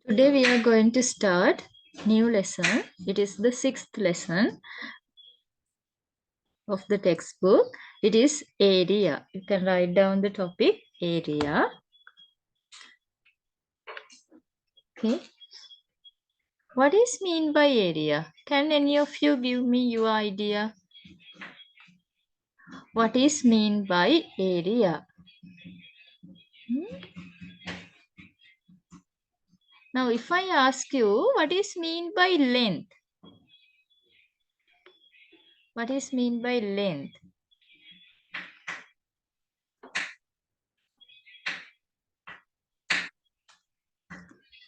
Today we are going to start new lesson. It is the 6th lesson of the textbook. It is area. You can write down the topic area. Okay. What is mean by area? Can any of you give me your idea? What is mean by area? Now if I ask you what is mean by length? What is mean by length?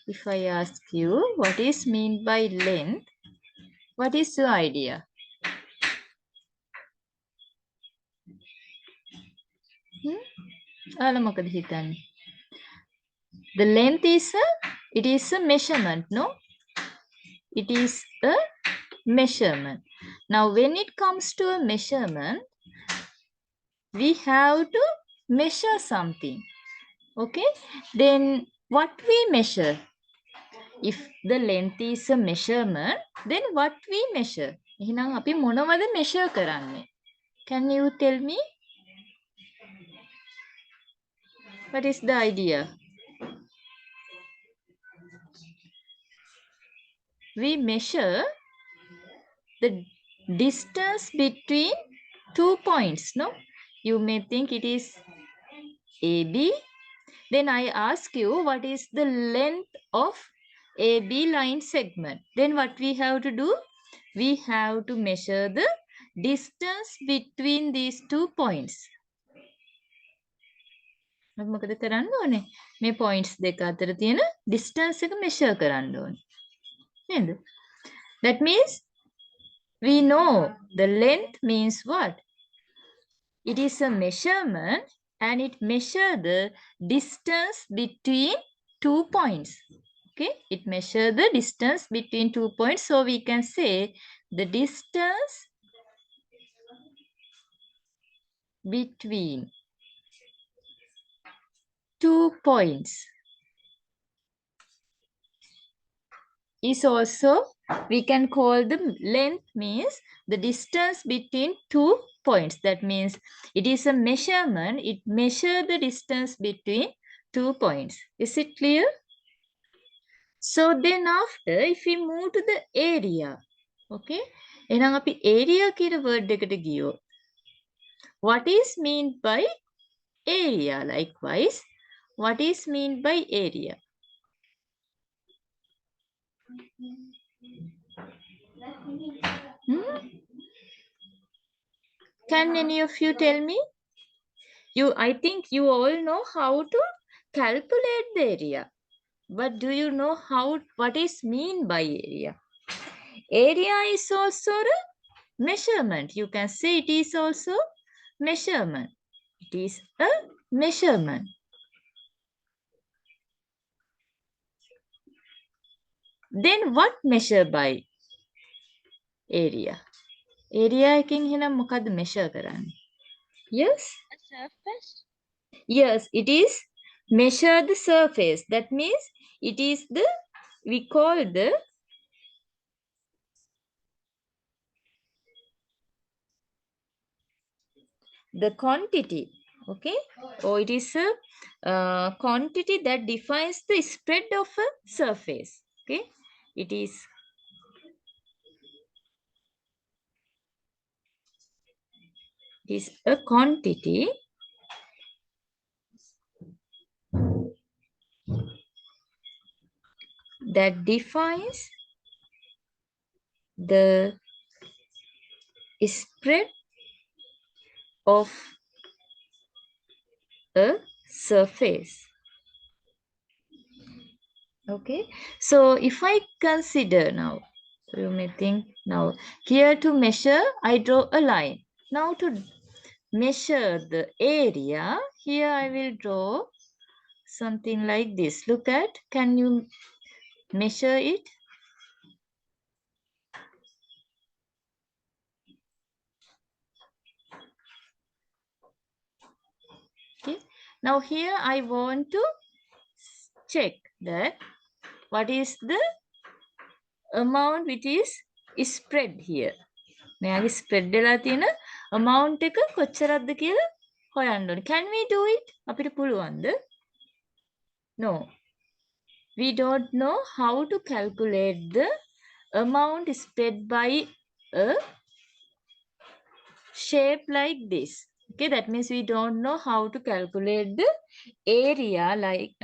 If I ask you what is mean by length, what is your idea? The length is a measurement, no? It is a measurement. Now, when it comes to a measurement, we have to measure something. Okay? Then what we measure? If the length is a measurement, then what we measure? එහෙනම් අපි මොනවද measure කරන්නේ? Can you tell me? What is the idea? We measure the distance between 2 points, no? You may think it is AB. Then I ask you what is the length of AB line segment. Then what we have to do? We have to measure the distance between these 2 points. මොකද කරන්න ඕනේ? මේ points දෙක අතර තියෙන distance එක measure කරන්න ඕනේ. නේද? That means we know the length means what? It is a measurement and it measures the distance between 2 points. Okay, it measures the distance between 2 points. So we can say the distance between 2 points is also, we can call the length means the distance between 2 points. That means it is a measurement. It measures the distance between 2 points. Is it clear? So then after, if we move to the area, okay, එහෙනම් අපි area කියන word එකට ගියොත් what is mean by area? Likewise, what is mean by area? Can any of you tell me? I think you all know how to calculate the area. But do you know what is mean by area? Area is also a measurement. You can say it is also measurement. It is a measurement. Then what measure by area? Area එකෙන් එහෙනම් මොකද්ද measure කරන්නේ? Yes? A surface? Yes, it is measure the surface. That means it is we call the quantity, okay? Or it is a quantity that defines the spread of a surface, okay? It is a quantity that defines the spread of a surface. Okay, so if I consider now, you may think now here to measure, I draw a line. Now to measure the area, here I will draw something like this. Look at, can you measure it? Okay, now here I want to check that what is the amount which is spread here. මෙයාගේ spread වෙලා තියෙන amount එක කොච්චරක්ද කියලා හොයන්න ඕනේ. Can we do it? අපිට පුළුවන්ද? No. We don't know how to calculate the amount spread by a shape like this. Okay, that means we don't know how to calculate the area like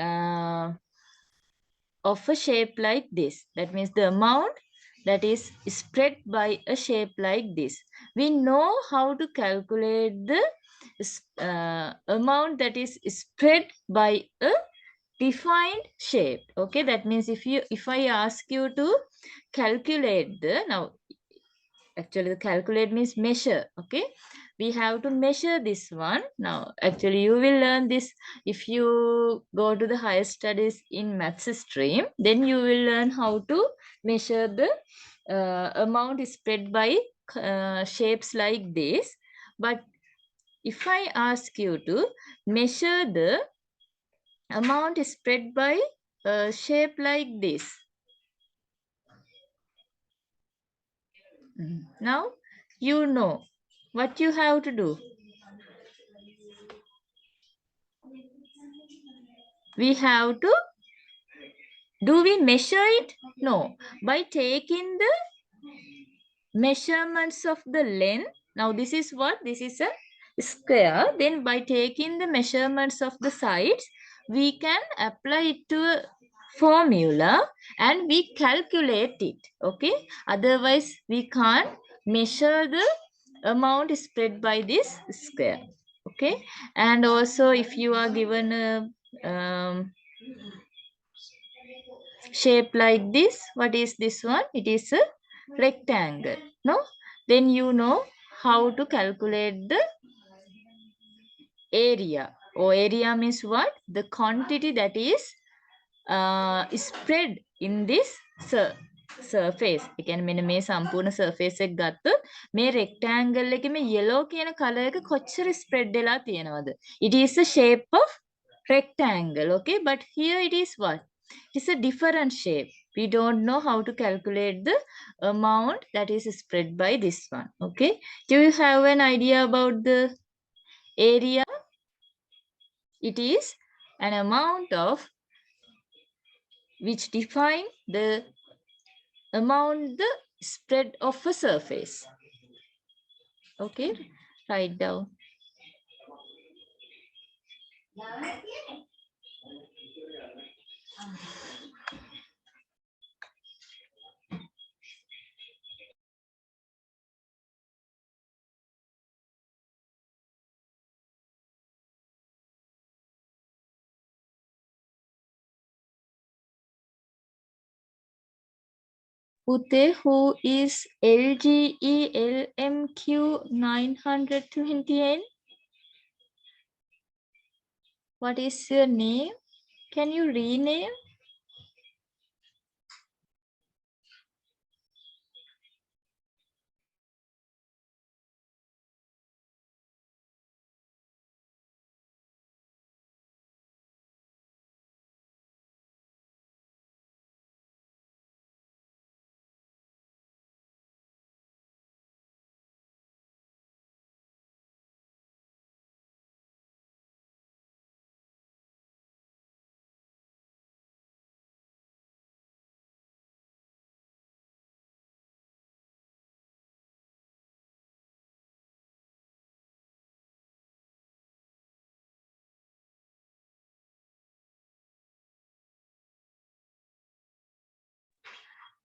of a shape like this. That means the amount that is spread by a shape like this. We know how to calculate the amount that is spread by a defined shape. Okay, that means if I ask you to calculate the, now actually the calculate means measure. Okay, we have to measure this one. Now actually you will learn this if you go to the higher studies in maths stream, then you will learn how to measure the amount spread by shapes like this. But if I ask you to measure the amount spread by a shape like this, now you know what you have to do. We have to, do we measure it? No. By taking the measurements of the length, now this is what? This is a square. Then by taking the measurements of the sides, we can apply it to a formula and we calculate it. Okay, otherwise we can't measure the amount spread by this square. Okay, and also if you are given a shape like this, what is this one? It is a rectangle. No, then you know how to calculate the area. Or area means what? The quantity that is spread in this surface. ඒ කියන්නේ මෙන්න මේ සම්පූර්ණ surface එක ගත්තොත් මේ rectangle එකේ මේ yellow කියන color එක කොච්චර spread වෙලා තියෙනවද? It is a shape of rectangle. Okay, but here it is what? It's a different shape. We don't know how to calculate the amount that is spread by this one. Okay, do you have an idea about the area? It is an amount of which define the amount the spread of a surface. Okay, write down. Pute, who is 𝐿GELMQ 928? What is your name? Can you rename?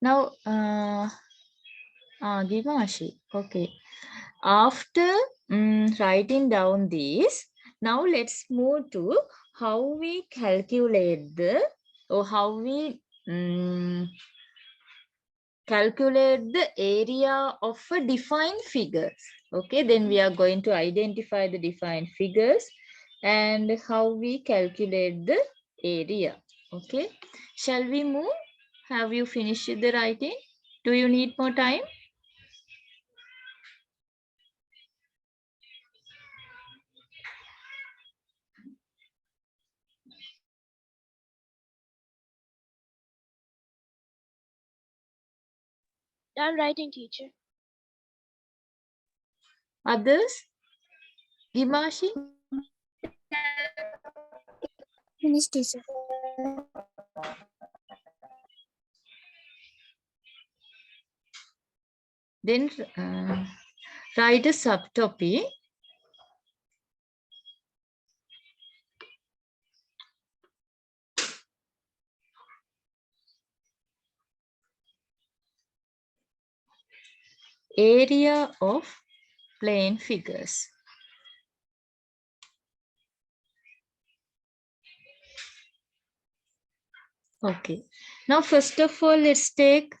Now, 𝗤𝗶𝗄𝐺. Okay. After writing down this, now let's move to how we calculate the, or how we calculate the area of a defined figure. Okay, then we are going to identify the defined figures and how we calculate the area. Okay, shall we move? Have you finished the writing? Do you need more time? I'm writing, teacher. Others? Dimashi? Finish, teacher. Then write a subtopic. Area of plane figures. Okay. Now, first of all, let's take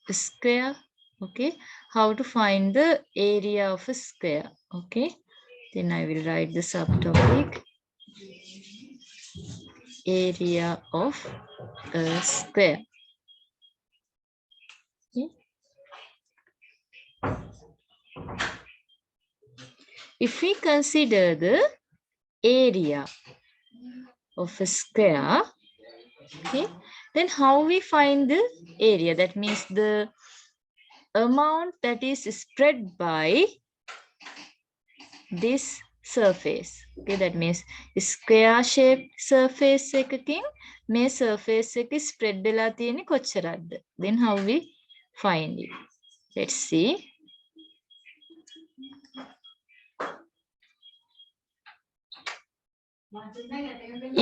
a square. Okay. How to find the area of a square. Okay. Then I will write the subtopic. Area of a square. Okay. If we consider the area of a square, okay, then how we find the area? That means the amount that is spread by this surface. Okay, that means square shaped surface එකකින් මේ surface එක spread වෙලා තියෙන්නේ කොච්චරක්ද? Then how we find it? Let's see.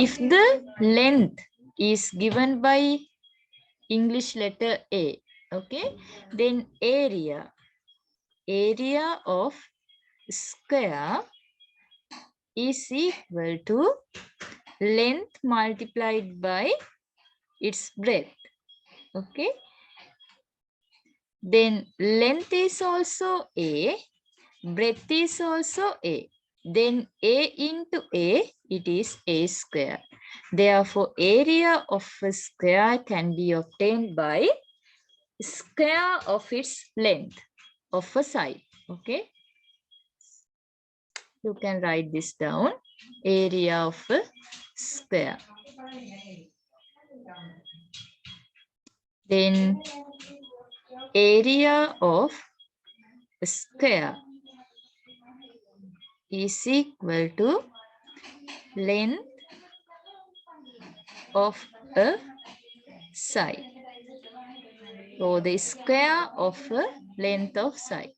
If the length is given by English letter A, okay, then area of square is equal to length multiplied by its breadth. Okay, then length is also A, breadth is also A. Then A into A, it is A square. Therefore, area of a square can be obtained by square of its length of a side. Okay, you can write this down. Area of a square. Then area of a square is equal to length of a side. So the square of a length of side.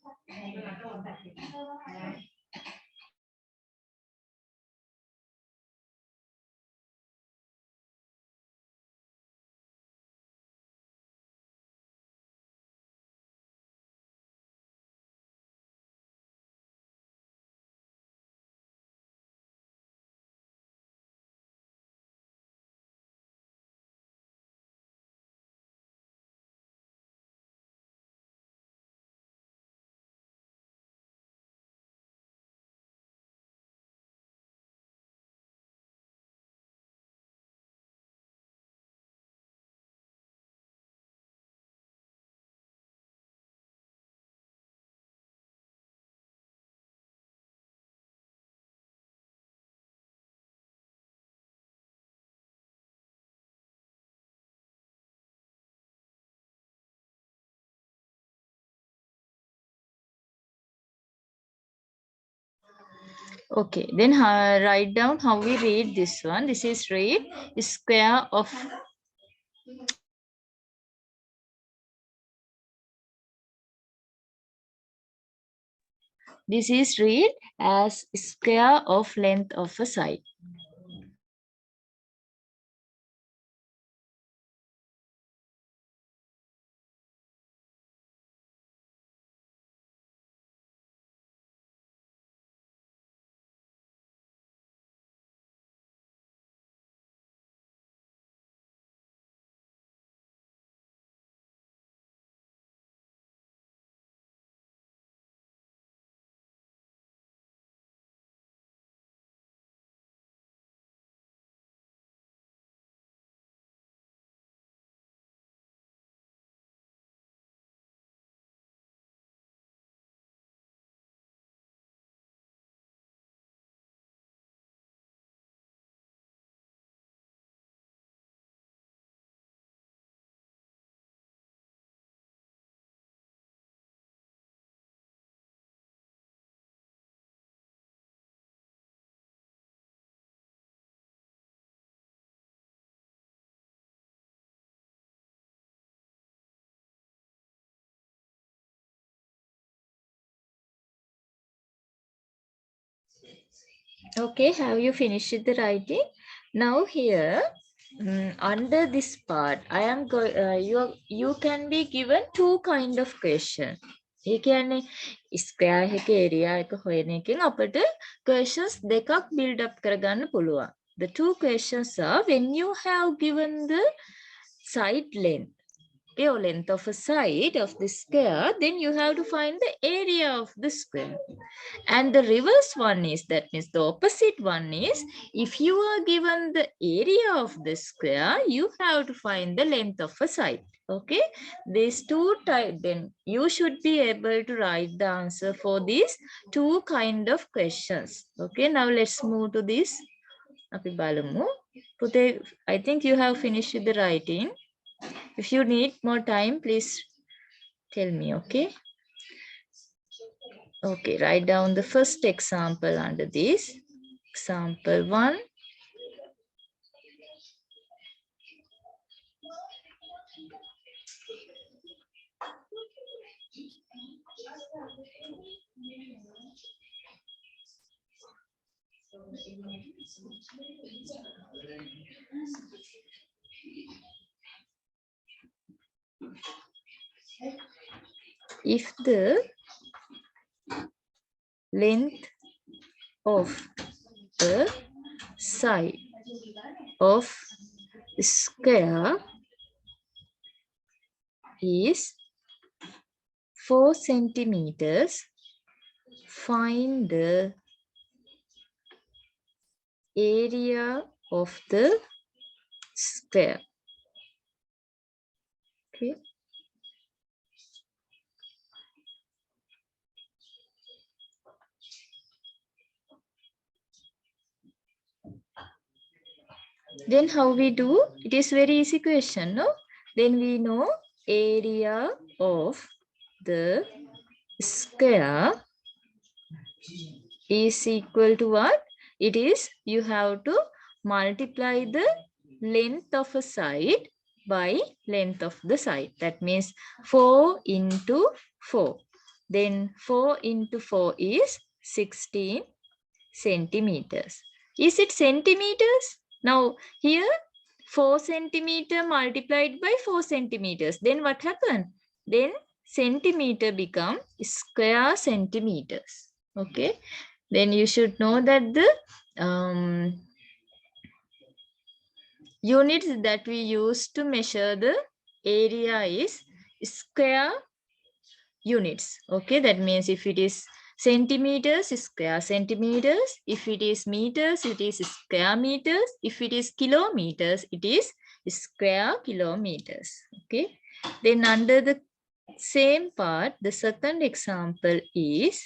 Okay, then write down how we read this one. This is read square of this is read as square of length of a side. Okay, have you finished the writing? Now here, under this part, I am going. You can be given two kind of question. ඒ කියන්නේ square එක area එක හොයන එකෙන් අපිට questions දෙකක් build up කරගන්න පුළුවන්. The two questions are when you have given the side length, your length of a side of the square, then you have to find the area of the square. And the reverse one is, that means the opposite one is, if you are given the area of the square, you have to find the length of a side. Okay, these two types, then you should be able to write the answer for these two kind of questions. Okay, now let's move to this. අපි බලමු. පුතේ, I think you have finished the writing. If you need more time, please tell me. Okay. Okay, write down the first example under this. Example 1. If the length of a side of square is 4 centimeters, find the area of the square. Okay. Then how we do? It is very easy question, no? Then we know area of the square is equal to what? It is, you have to multiply the length of a side by length of the side. That means 4 into 4. Then 4 into 4 is 16 centimeters. Is it centimeters? Now here 4 centimeter multiplied by 4 centimeters. Then what happened? Then centimeter become square centimeters. Okay. Then you should know that the units that we use to measure the area is square units. Okay. That means if it is centimeters, square centimeters. If it is meters, it is square meters. If it is kilometers, it is square kilometers. Okay. Then under the same part, the second example is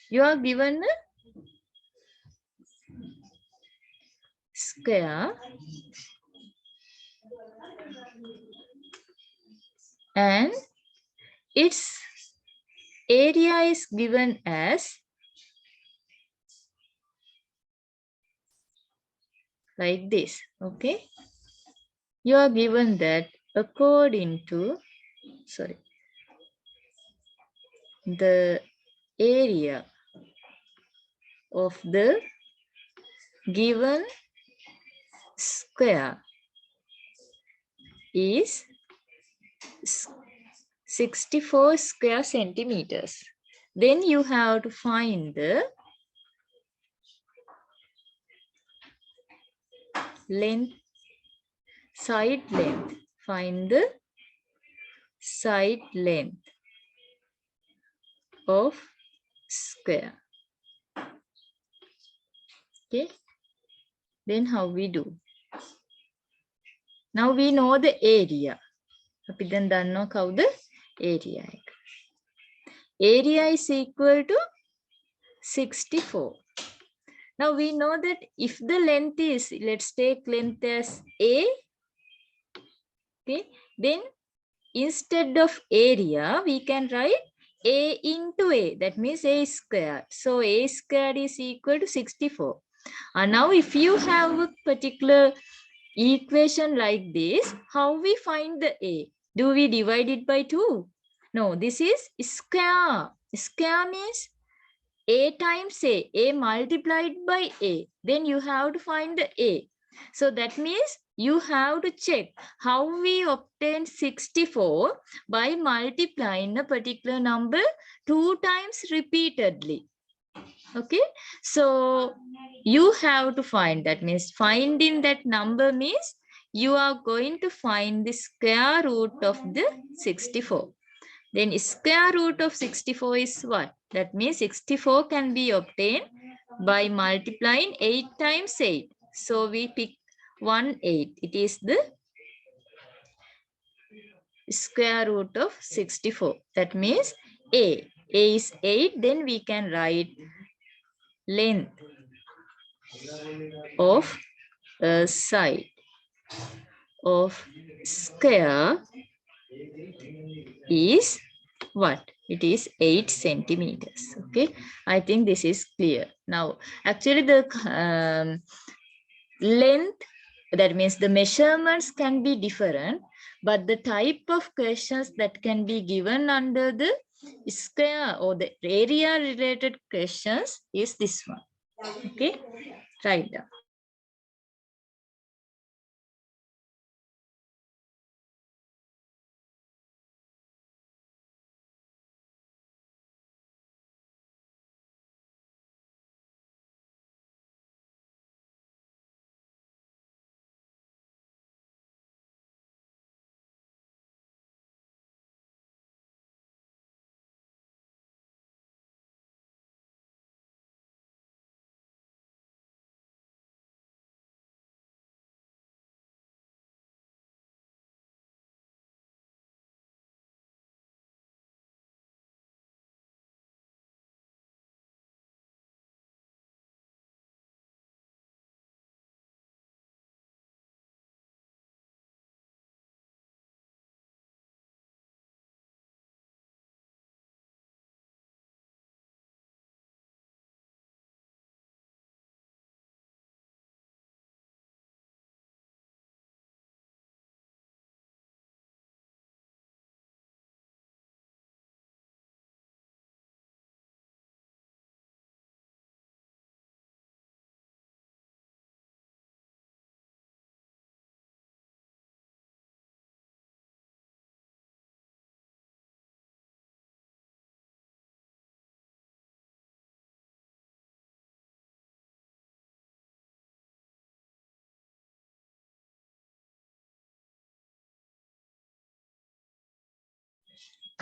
you are given a square and its area is given as like this. Okay, you are given that according to the area of the given square is 64 square centimeters. Then you have to find the length, side length. Find the side length of square. Okay. Then how we do? Now we know the area. අපි දැන් දන්නවා කවුද area එක. Area is equal to 64. Now we know that if the length is, let's take length as A. Okay. Then instead of area, we can write A into A. That means A squared. So A squared is equal to 64. And now if you have a particular equation like this, how we find the A? Do we divide it by 2? No, this is square. Square means A times A multiplied by A. Then you have to find the A. So that means you have to check how we obtain 64 by multiplying a particular number 2 times repeatedly. Okay, so you have to find, that means finding that number means you are going to find the square root of the 64. Then square root of 64 is what? That means 64 can be obtained by multiplying 8 times 8. So we pick 1 8. It is the square root of 64. That means A. A is 8. Then we can write length of a side of square is what? It is 8 centimeters. Okay, I think this is clear. Now, actually the length, that means the measurements can be different, but the type of questions that can be given under the square or the area related questions is this one. Okay, write down.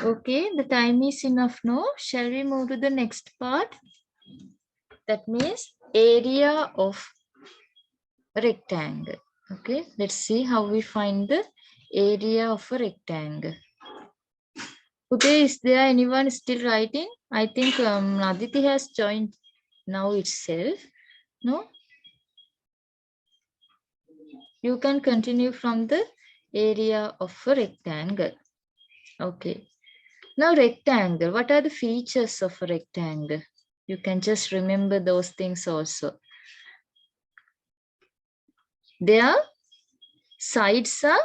Okay, the time is enough now. Shall we move to the next part? That means area of a rectangle. Okay, let's see how we find the area of a rectangle. Okay, is there anyone still writing? I think Aditi has joined now itself. No? You can continue from the area of a rectangle. Okay. Now rectangle, what are the features of a rectangle? You can just remember those things also. Their sides are,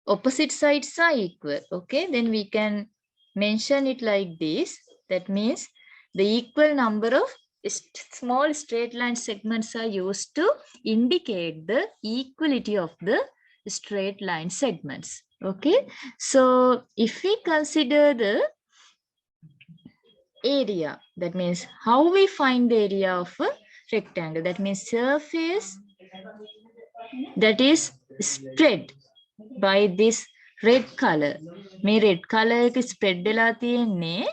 opposite sides are equal. Okay, then we can mention it like this. That means the equal number of small straight line segments are used to indicate the equality of the straight line segments. Okay, so if we consider the area, that means how we find the area of a rectangle, that means surface that is spread by this red color. මේ red color එක spread වෙලා තියෙන්නේ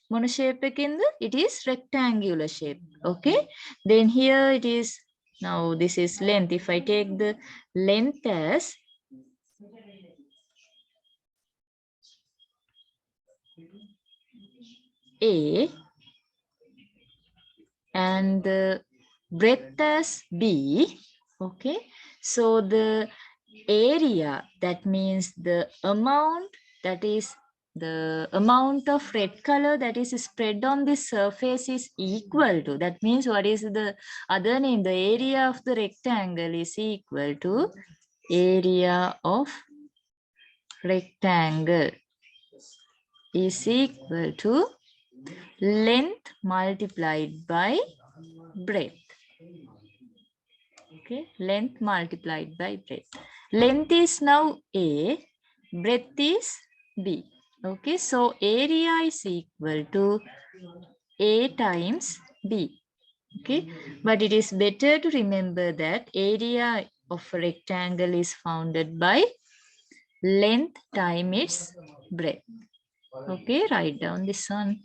මොන shape එකකින්ද? It is rectangular shape. Okay, then here it is, now this is length. If I take the length as A and the breadth as B. Okay, so the area, that means the amount, that is the amount of red color that is spread on the surface is equal to, that means what is the other name, the area of the rectangle is equal to area of rectangle is equal to length multiplied by breadth. Okay, length multiplied by breadth. Length is now A, breadth is B. Okay, so area is equal to A times B. Okay, but it is better to remember that area of a rectangle is founded by length times its breadth. Okay, write down this one.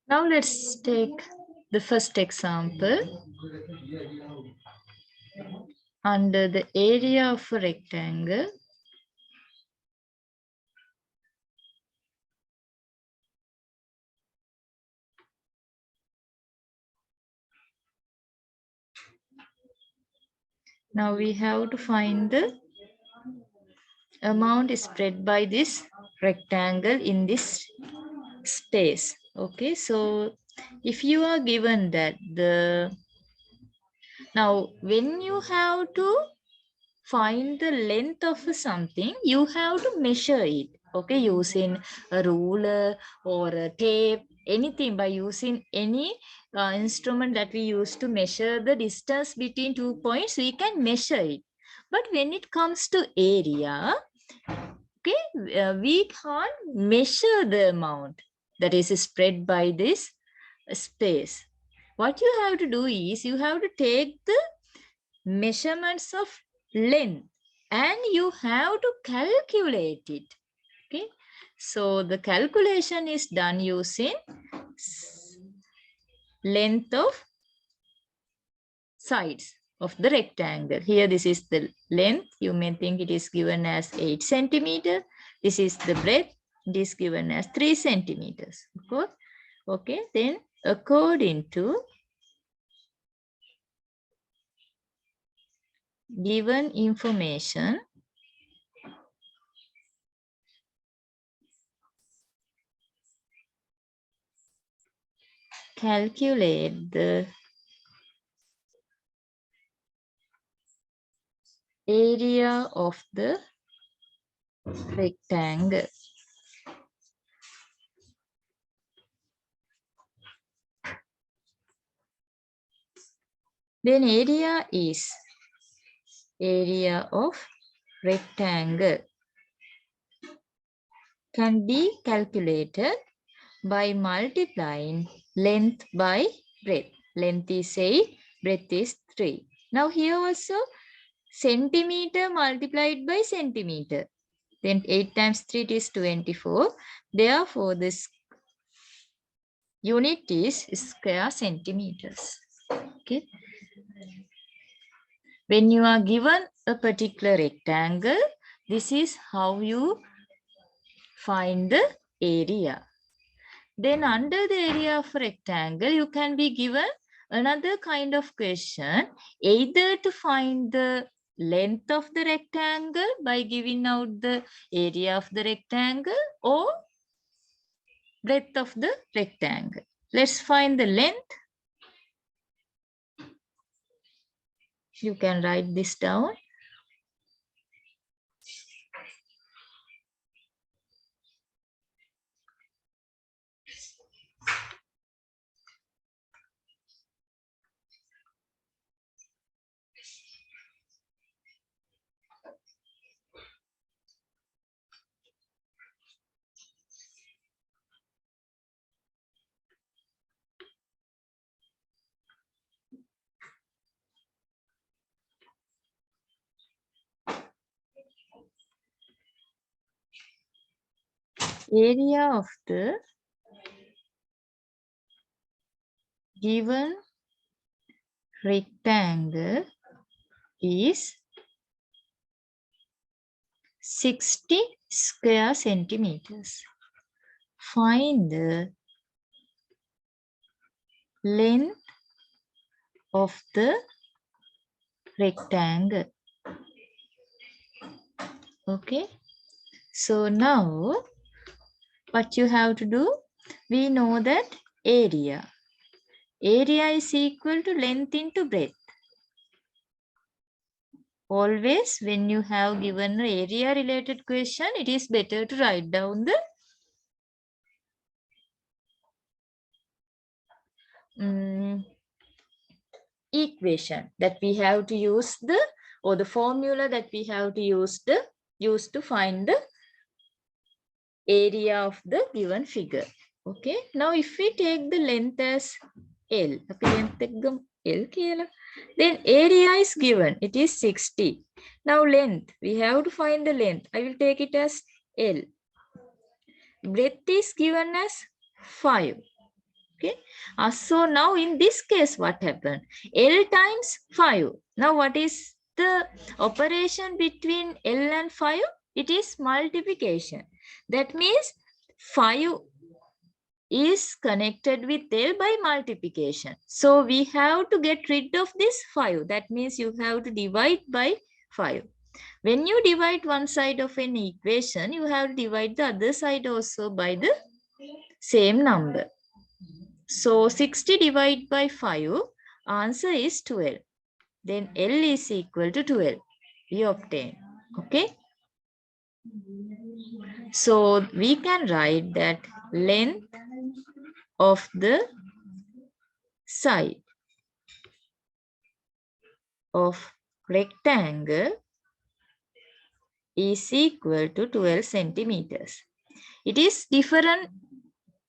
Now let's take the first example. Under the area of a rectangle, now we have to find the amount spread by this rectangle in this space. Okay, so if you are given that now when you have to find the length of something, you have to measure it. Okay, using a ruler or a tape, anything, by using any instrument that we use to measure the distance between 2 points, we can measure it. But when it comes to area, okay, we can't measure the amount that is spread by this space. What you have to do is you have to take the measurements of length and you have to calculate it. Okay, so the calculation is done using length of sides of the rectangle. Here this is the length. You may think it is given as 8 centimeters. This is the breadth. It is given as 3 centimeters. Of course. Okay, then according to given information, calculate the area of the rectangle. Then area is area of rectangle can be calculated by multiplying length by breadth. Length is 8, breadth is 3. Now here also centimeter multiplied by centimeter. Then 8 times 3 is 24. Therefore, this unit is square centimeters. Okay. When you are given a particular rectangle, this is how you find the area. Then under the area of a rectangle, you can be given another kind of question, either to find the length of the rectangle by giving out the area of the rectangle or breadth of the rectangle. Let's find the length. You can write this down. area of the given rectangle is 60 square centimeters. Find the length of the rectangle. Okay, so now what you have to do, we know that area is equal to length into breadth. Always when you have given an area related question, it is better to write down the equation that we have to use the formula that we have to use to find the area of the given figure. Okay, now if we take the length as L, then area is given, it is 60. Now length, we have to find the length. I will take it as L. Breadth is given as 5. Okay, so now in this case what happened? L times 5. Now what is the operation between L and 5? It is multiplication. That means 5 is connected with L by multiplication. So we have to get rid of this 5. That means you have to divide by 5. When you divide one side of an equation, you have to divide the other side also by the same number. So 60 divided by 5, answer is 12. Then L is equal to 12. We obtain. Okay. So we can write that length of the side of rectangle is equal to 12 centimeters. It is different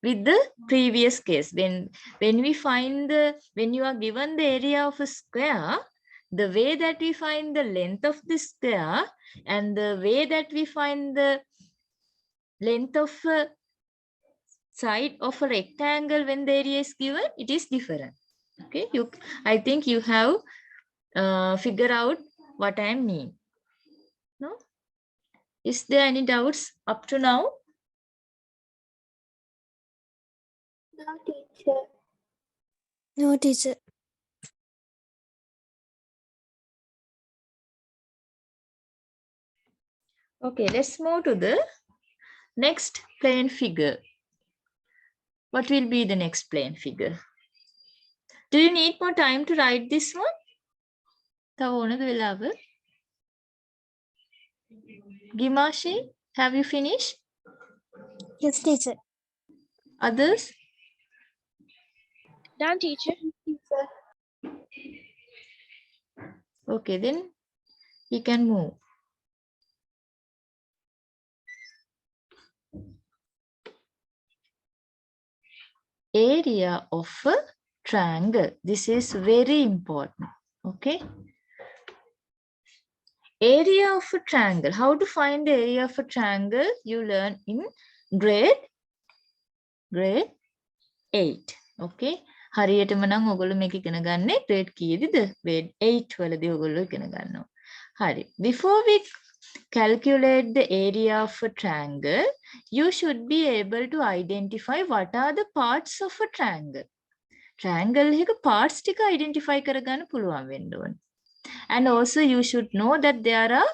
with the previous case. When you are given the area of a square, the way that we find the length of the square and the way that we find the length of a side of a rectangle when the area is given, it is different. Okay, I think you have figured out what I mean. No? Is there any doubts up to now? No, teacher. No, teacher. Okay, let's move to the next plane figure. What will be the next plane figure? Do you need more time to write this one? Gimashi, have you finished? Yes, teacher. Others? Done, teacher. Okay, then we can move. Area of a triangle. This is very important. Okay. Area of a triangle. How to find the area of a triangle? You learn in grade 8. Okay. හරියටම නම් ඔයගොල්ලෝ මේක ඉගෙන ගන්න grade කීයේද? grade 8 වලදී ඔයගොල්ලෝ ඉගෙන ගන්නවා. හරි. Before we calculate the area of a triangle, you should be able to identify what are the parts of a triangle. Triangle එක parts ටික identify කරගන්න පුළුවන් වෙන්න ඕනේ. And also you should know that there are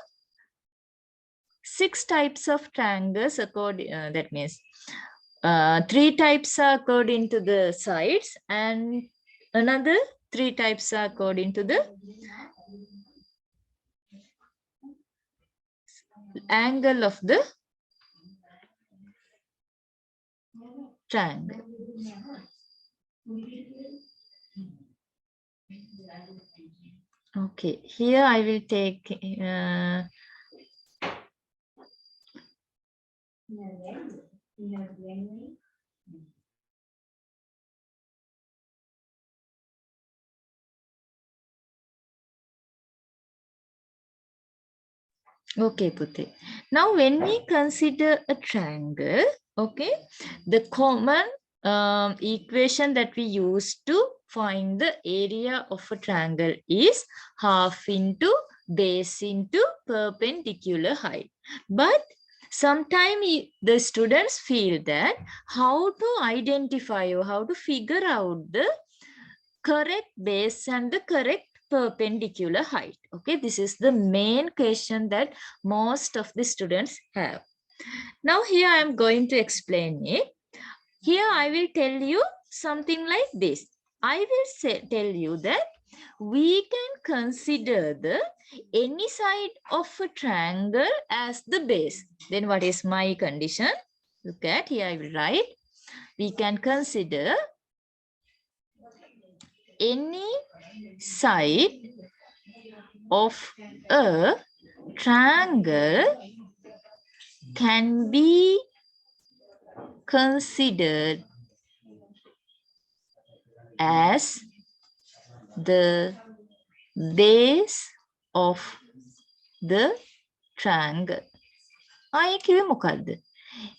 6 types of triangles according, that means 3 types are according to the sides and another 3 types are according to the angle of the triangle. Okay, here I will take Okay, Puti. Now, when we consider a triangle, okay, the common equation that we use to find the area of a triangle is half into base into perpendicular height. But sometimes the students feel that how to identify or how to figure out the correct base and the correct perpendicular height. Okay, this is the main question that most of the students have. Now here I am going to explain it. Here I will tell you something like this. I will tell you that we can consider the any side of a triangle as the base. Then what is my condition? Look at here I will write. We can consider any side of a triangle can be considered as the base of the triangle. ආයේ කිව්වේ මොකද්ද?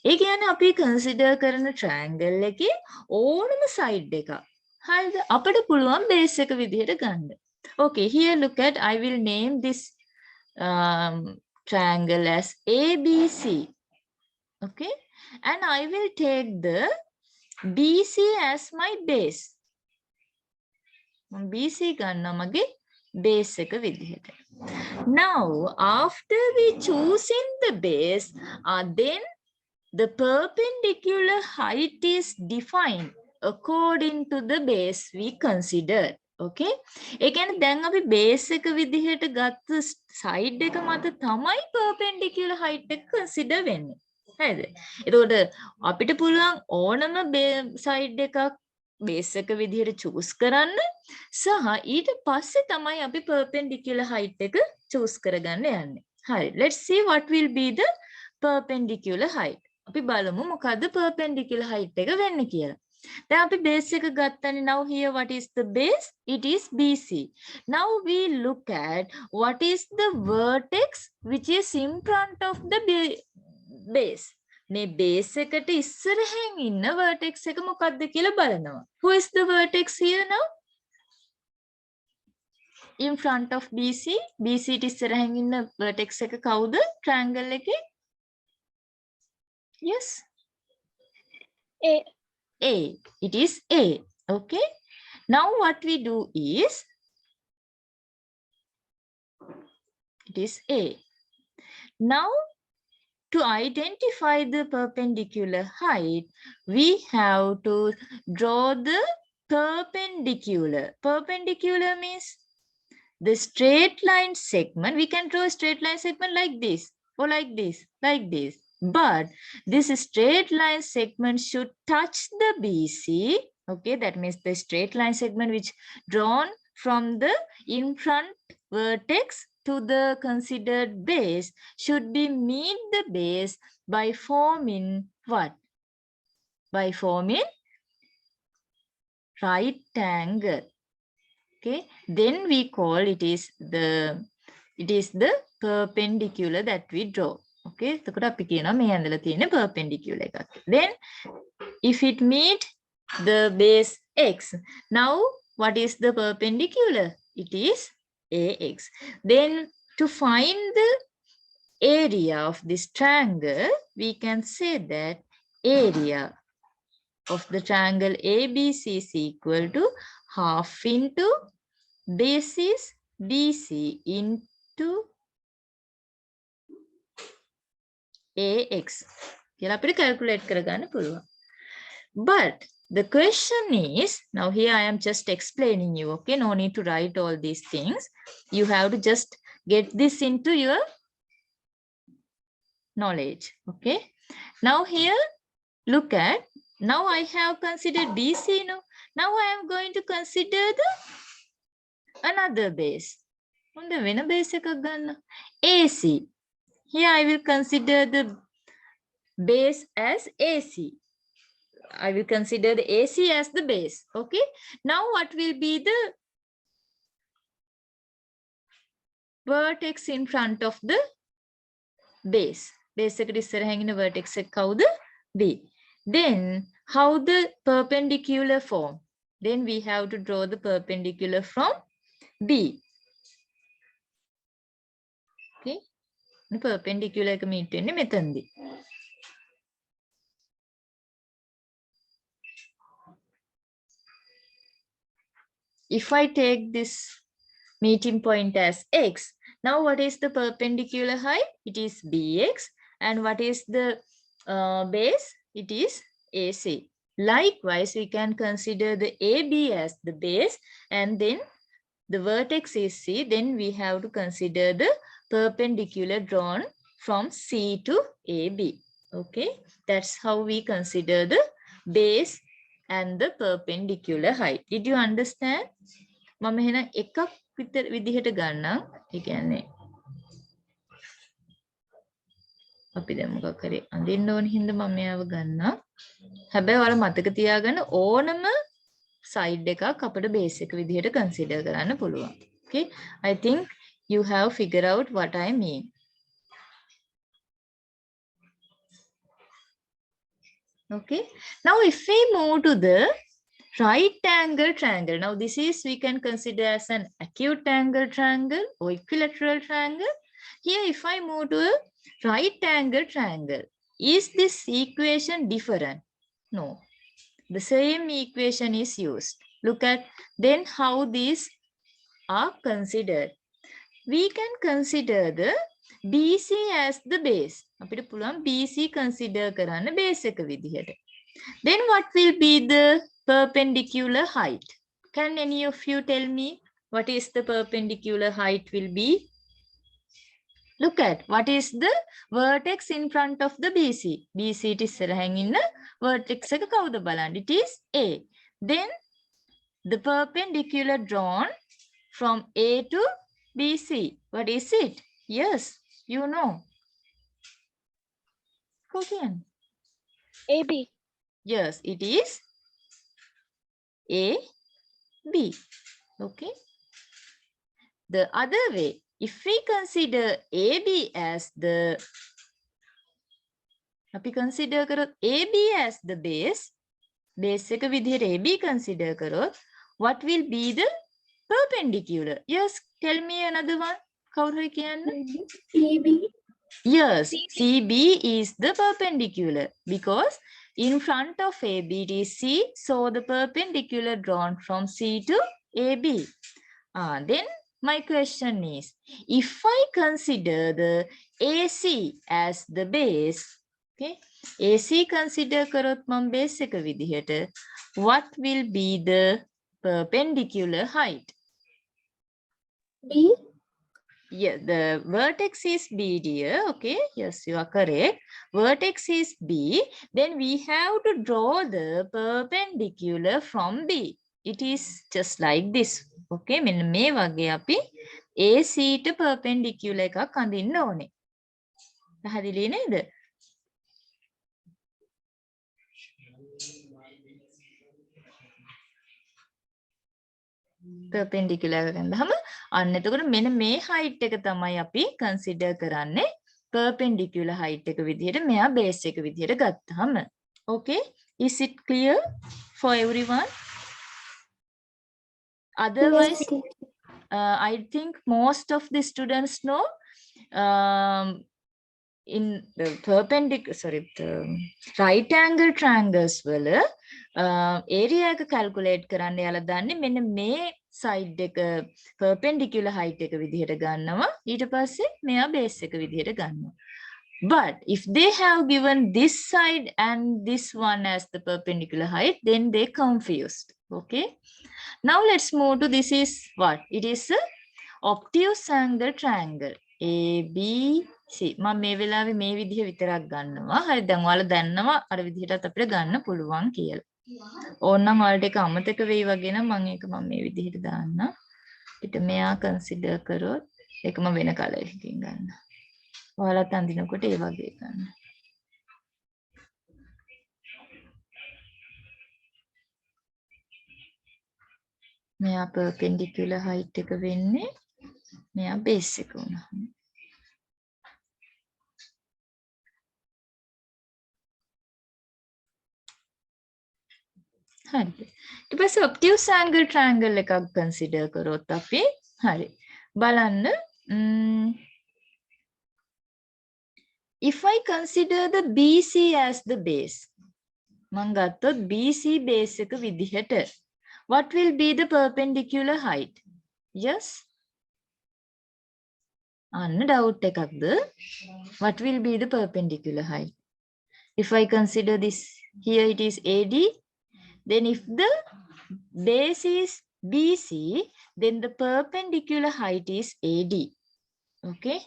ඒ කියන්නේ අපි consider කරන triangle එකේ ඕනම side එකක්. හරිද? අපිට පුළුවන් base එක විදිහට ගන්න. Okay, here look at, I will name this triangle as ABC. Okay, and I will take the BC as my base. BC ගන්න මගේ base එක විදිහට. Now, after we choosing the base, then the perpendicular height is defined according to the base we considered. Okay? ඒ කියන්නේ දැන් අපි base එක විදිහට ගත්ත side එක මත තමයි perpendicular height එක consider වෙන්නේ. හරිද? එතකොට අපිට පුළුවන් ඕනම side එකක් base එක විදිහට choose කරන්න සහ ඊට පස්සේ තමයි අපි perpendicular height එක choose කරගන්න යන්නේ. හරි. Let's see what will be the perpendicular height. අපි බලමු මොකද්ද perpendicular height එක වෙන්නේ කියලා. දැන් අපි base එක ගත්තනේ. Now here what is the base? It is BC. Now we look at what is the vertex which is in front of the base. මේ base එකට ඉස්සරහින් ඉන්න vertex එක මොකක්ද කියලා බලනවා. Who is the vertex here now? In front of BC. BC ට ඉස්සරහින් ඉන්න vertex එක කවුද? triangle එකේ? Yes. A. A. It is A. Okay. Now what we do is, it is A. Now to identify the perpendicular height, we have to draw the perpendicular. Perpendicular means the straight line segment. We can draw a straight line segment like this or like this, like this. But this straight line segment should touch the BC. Okay, that means the straight line segment which drawn from the in front vertex to the considered base should be meet the base by forming what? By forming right angle. Okay, then we call it is the perpendicular that we draw. Okay, එතකොට අපි කියනවා මේ ඇඳලා තියෙන perpendicular එකක්. Then if it meet the base x, now what is the perpendicular? It is AX. Then to find the area of this triangle, we can say that area of the triangle ABC is equal to half into base is BC into AX. කියලා අපිට calculate කරගන්න පුළුවන්. But the question is, now here I am just explaining you, okay? No need to write all these things. You have to just get this into your knowledge, okay? Now here, look at, now I have considered BC, no? Now I am going to consider another base. හොඳ වෙන base එකක් ගන්න. AC. Here I will consider the base as AC. I will consider the AC as the base. Okay. Now what will be the vertex in front of the base. Base එකට ඉස්සරහින් ඉන්න vertex එක කවුද? B. Then how the perpendicular form? Then we have to draw the perpendicular from B. Okay. Perpendicular එක meet වෙන්නේ මෙතනදී. If I take this meeting point as x, now what is the perpendicular height? It is bx. And what is the base? It is AC. Likewise, we can consider the AB as the base, and then the vertex is C. Then we have to consider the perpendicular drawn from C to AB. Okay, that's how we consider the base and the perpendicular height. Did you understand? මම එහෙනම් එකක් විදිහට ගන්නම්. ඒ කියන්නේ අපි දැන් මොකක් කරේ අඳින්න ඕන හින්දා මම මෙයාව ගන්නම්. හැබැයි ඔයාලා මතක තියාගන්න ඕනම side එකක් අපිට base එක විදිහට consider කරන්න පුළුවන්. Okay, I think you have figured out what I mean. Okay, now if we move to the right angle triangle, now this is we can consider as an acute angle triangle or equilateral triangle. Here if I move to a right angle triangle, is this equation different? No, the same equation is used. Look at then how these are considered. We can consider the BC as the base. අපිට පුළුවන් BC consider කරන්න base එක විදිහට. Then what will be the perpendicular height? Can any of you tell me what is the perpendicular height will be? Look at what is the vertex in front of the BC. BC ට ඉස්සරහින් ඉන්න vertex එක කවුද බලන්න? It is A. Then the perpendicular drawn from A to BC. What is it? Yes, you know. Kokian. AB. Yes, it is AB. Okay. The other way, if we consider AB as the, අපි consider කරොත් AB as the base එක විදිහට AB consider කරොත්, what will be the perpendicular? Yes, tell me another one. කවුරු හරි කියන්න? CB. Yes, CB is the perpendicular because in front of AB it is C, so the perpendicular drawn from C to AB. Then my question is, if I consider the AC as the base, okay, AC consider කරොත් මම base එක විදිහට, what will be the perpendicular height? B. Yeah, the vertex is B, dear. Okay, yes, you are correct. Vertex is B. Then we have to draw the perpendicular from B. It is just like this. Okay, මෙන්න මේ වගේ අපි AC ට perpendicular එකක් අඳින්න ඕනේ. පැහැදිලි නේද? perpendicular එක ගන්නාම අන්න එතකොට මෙන්න මේ height එක තමයි අපි consider කරන්නේ perpendicular height එක විදිහට මෙයා base එක විදිහට ගත්තාම. Okay, is it clear for everyone? Otherwise, I think most of the students know in the right angle triangles වල area එක calculate කරන්න යාලා දන්නේ මෙන්න මේ side එක perpendicular height එක විදිහට ගන්නවා, ඊට පස්සේ මෙයා base එක විදිහට ගන්නවා. But if they have given this side and this one as the perpendicular height, then they confused. Okay, now let's move to this is what? It is a obtuse angle triangle ABC. මම මේ වෙලාවේ මේ විදිහ විතරක් ගන්නවා. හරි, දැන් ඔයාලා දන්නවා අර විදිහටත් අපිට ගන්න පුළුවන් කියලා. ඕනනම් ඔයාලට ඒක අමතක වෙයි වගේ නම් මම ඒක මේ විදිහට දාන්නම්. පිට මෙයා කන්සිඩර් කරොත් ඒක මම වෙන කලර් එකකින් ගන්නවා. ඔයාලත් අඳිනකොට ඒ වගේ ගන්න. මෙයා perpendicular height එක වෙන්නේ මෙයා base එක උනා. හරිද? ඊට පස්සේ obtuse angle triangle එකක් consider කරොත් අපි හරි. බලන්න if I consider the BC as the base මං ගත්තොත් BC base එක විදිහට what will be the perpendicular height? Yes? අන්න doubt එකක්ද? What will be the perpendicular height? If I consider this, here it is AD, then if the base is BC, then the perpendicular height is AD. Okay?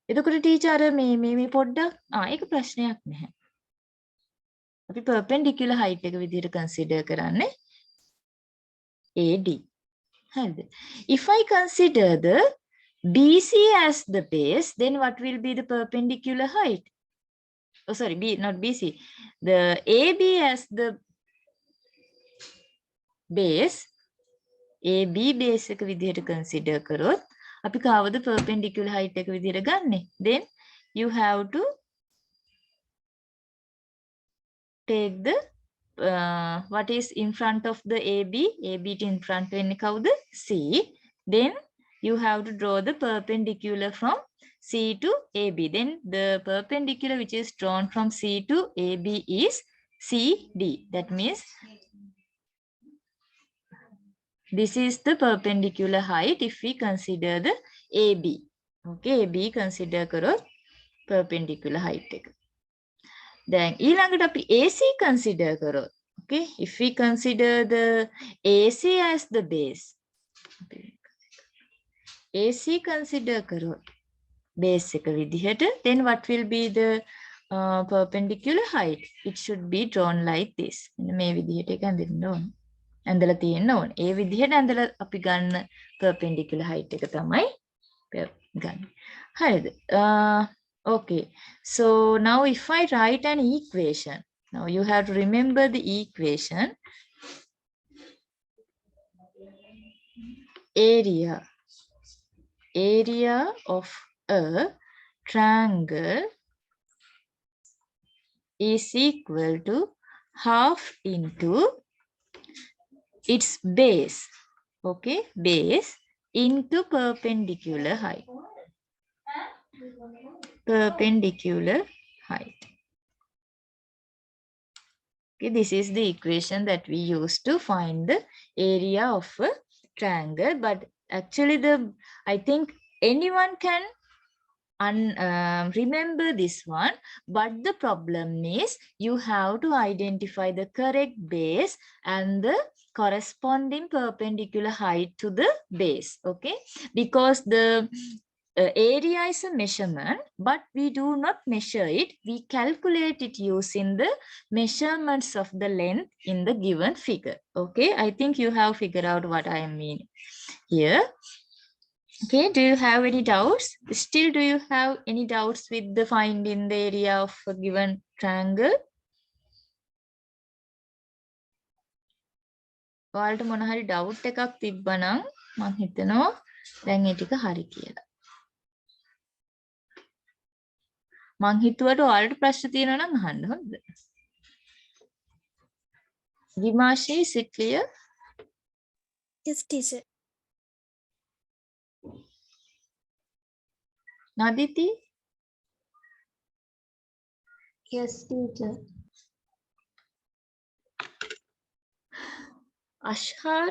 එතකොට teacher මේ පොඩ්ඩක් ඒක ප්‍රශ්නයක් නැහැ. අපි perpendicular height එක විදිහට consider කරන්නේ AD. හරිද? If I consider the BC as the base, then what will be the perpendicular height? Oh, sorry, not BC. The AB as the base, AB base එක විදිහට consider කරොත් අපි කවද perpendicular height එක විදිහට ගන්නෙ? Then you have to take the what is in front of the AB in front වෙන්නේ කවුද? C. Then you have to draw the perpendicular from C to AB. Then the perpendicular which is drawn from C to AB is CD. That means this is the perpendicular height if we consider the AB. Okay, AB consider කරොත් perpendicular height එක. Then ඊළඟට අපි AC consider කරොත්. Okay, if we consider the AC as the base. AC consider කරොත් base එක විදිහට, then what will be the perpendicular height? It should be drawn like this. මේ විදිහට එක ඇඳෙන්න ඕන. ඇඳලා තියෙන්න ඕන. ඒ විදිහට ඇඳලා අපි ගන්න perpendicular height එක තමයි ගන්න. හරිද? Okay. So now if I write an equation, now you have to remember the equation. Area of a triangle is equal to half into its base. Okay, base into perpendicular height. Perpendicular height. Okay, this is the equation that we use to find the area of a triangle. But actually, I think anyone can remember this one. But the problem is you have to identify the correct base and the corresponding perpendicular height to the base. Okay, because the area is a measurement, but we do not measure it. We calculate it using the measurements of the length in the given figure. Okay, I think you have figured out what I mean here. Okay, do you have any doubts? Still, do you have any doubts with the finding the area of a given triangle? ඔයාලට මොන හරි doubt එකක් තිබ්බනම් මම හිතනවා දැන් ඒ ටික හරි කියලා. මං හිතුවට ඔයාලට ප්‍රශ්න තියෙනවා නම් අහන්න හොඳද? Dimashi, is it clear? Yes, teacher. Naditi? Yes, teacher. Ashhar?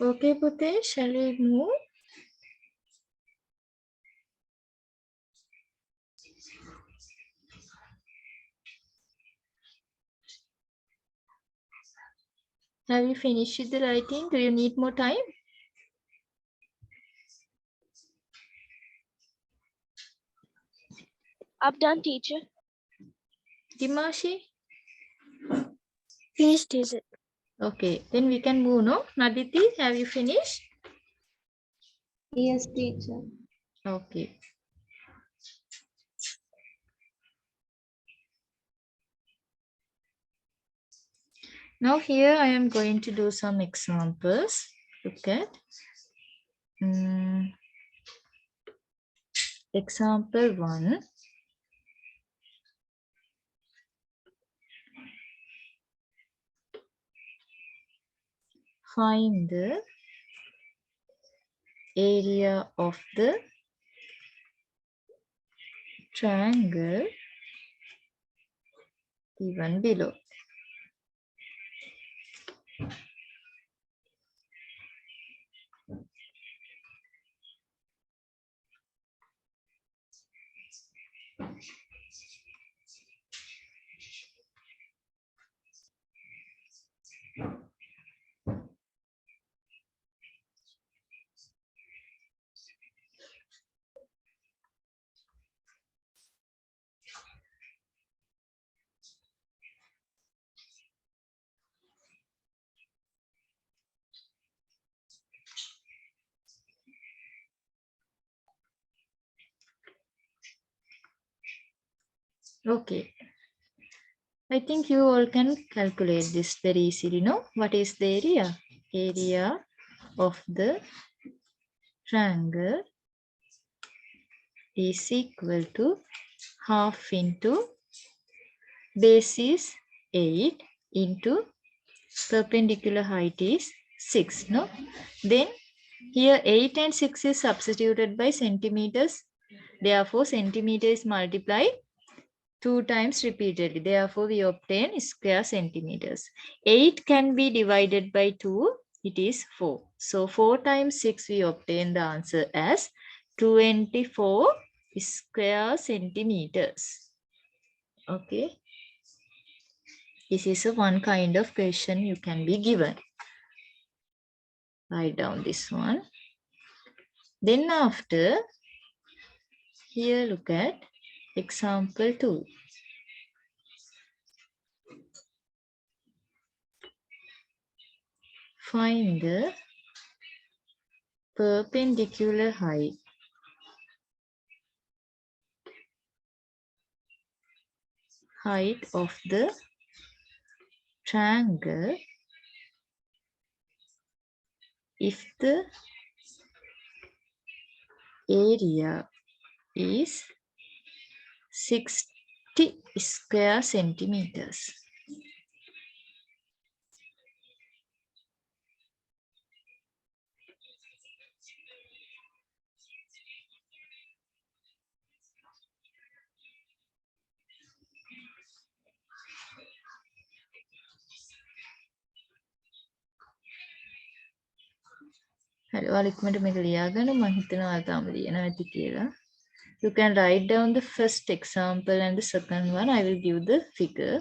Okay, Pute, shall we move? Have you finished with the writing? Do you need more time? I'm done, teacher. Dimashi? Finished, teacher. Okay, then we can move, no? Naditi, have you finished? Yes, teacher. Okay. Now here I am going to do some examples. Look at example 1. Find the area of the triangle given below. Okay. I think you all can calculate this very easily, no? What is the area? Area of the triangle is equal to half into base is 8 into perpendicular height is 6, no? Then here 8 and 6 is substituted by centimeters. Therefore, centimeter is multiplied 2 times repeatedly. Therefore, we obtain square centimeters. 8 can be divided by 2. It is 4. So, 4 times 6, we obtain the answer as 24 square centimeters. Okay. This is a one kind of question you can be given. Write down this one. Then after, here look at example 2. Find the perpendicular height of the triangle if the area is 60 square centimeters. හරි ඔයාලා ඉක්මනට මේක ලියාගන්න මම හිතනවා ඔයාලා තාම ලියනවා ඇති කියලා. You can write down the first example and the second one. I will give the figure.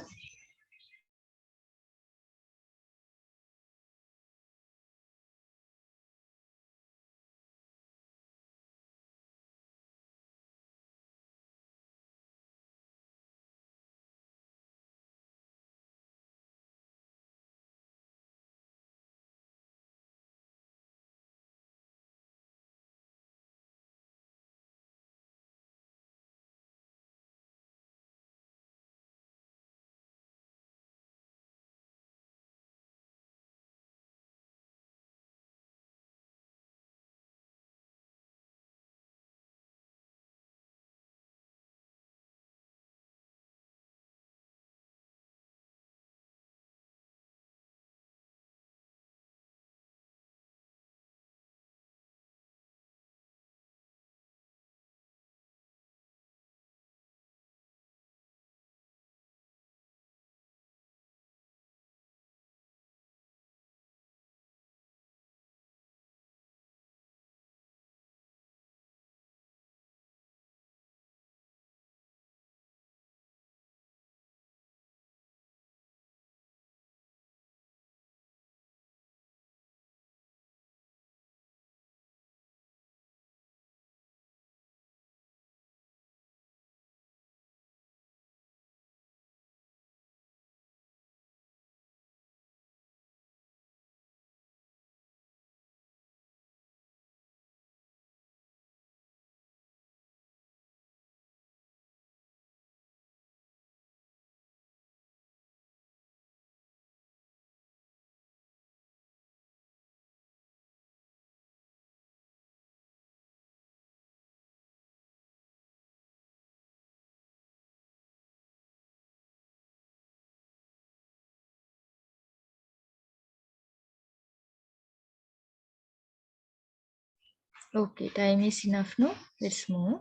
Okay, time is enough, no? Let's move.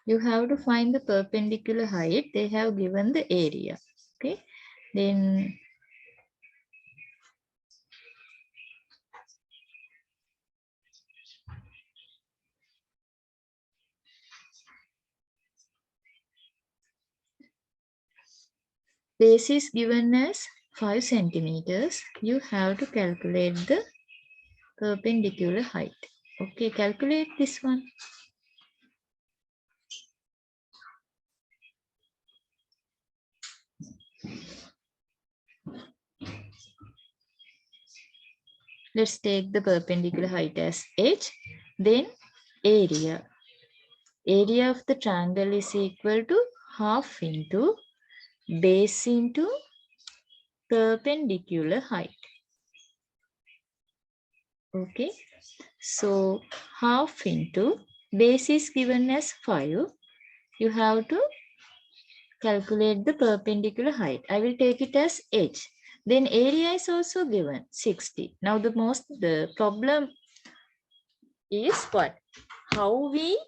You have to find the perpendicular height. They have given the area. Okay. Then base is given as 5 centimeters. You have to calculate the perpendicular height. Okay, calculate this one. Let's take the perpendicular height as h. Then area. Area of the triangle is equal to half into base into perpendicular height. Okay, so half into base is given as 5. You have to calculate the perpendicular height. I will take it as h. Then area is also given 60. Now the problem is what? How we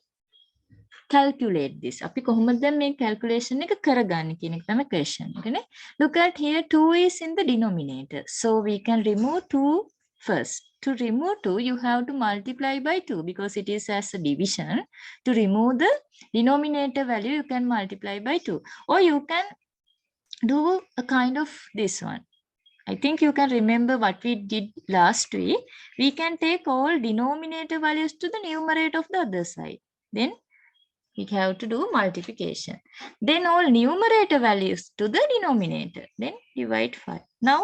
calculate this. අපි කොහොමද දැන් මේ calculation එක කරගන්නේ කියන එක තමයි question එක නේ. Look at here 2 is in the denominator. So we can remove 2 first. To remove 2 you have to multiply by 2 because it is as a division. To remove the denominator value you can multiply by 2 or you can do a kind of this one. I think you can remember what we did last week. We can take all denominator values to the numerator of the other side. Then we have to do multiplication. Then all numerator values to the denominator. Then divide 5. Now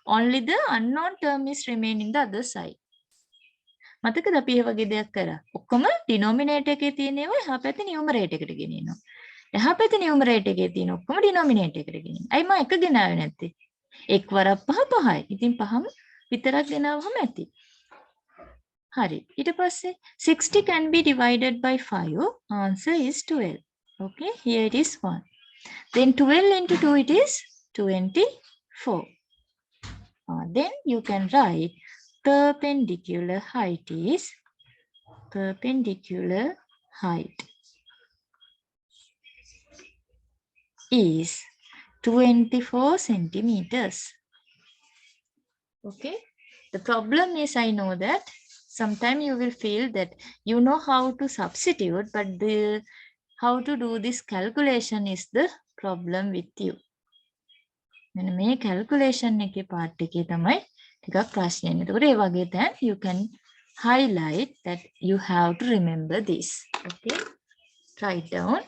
only the unknown term is remain in the other side. මතකද අපි ඒ වගේ දෙයක් කරා. ඔක්කොම denominator එකේ තියෙන ඒවා එහා පැත්තේ numerator එකට ගෙනියනවා. එහා පැත්තේ numerator එකේ තියෙන ඔක්කොම denominator එකට ගෙනියනවා. අයි මම එක ගෙනාවේ නැත්තේ. 1 වරක් 5 5යි. ඉතින් පහම විතරක් ගෙනාවම ඇති. Hari. ඊට පස්සේ 60 can be divided by 5. Answer is 12. Okay, here it is 1. Then 12 into 2 it is 24. Then you can write perpendicular height is is 24 centimeters. Okay, the problem is I know that sometimes you will feel that you know how to substitute, but how to do this calculation is the problem with you. මෙන්න මේ calculation එකේ part එකේ තමයි ටිකක් ප්‍රශ්නේ. එතකොට ඒ වගේ තැන් you can highlight that you have to remember this. Okay, write down.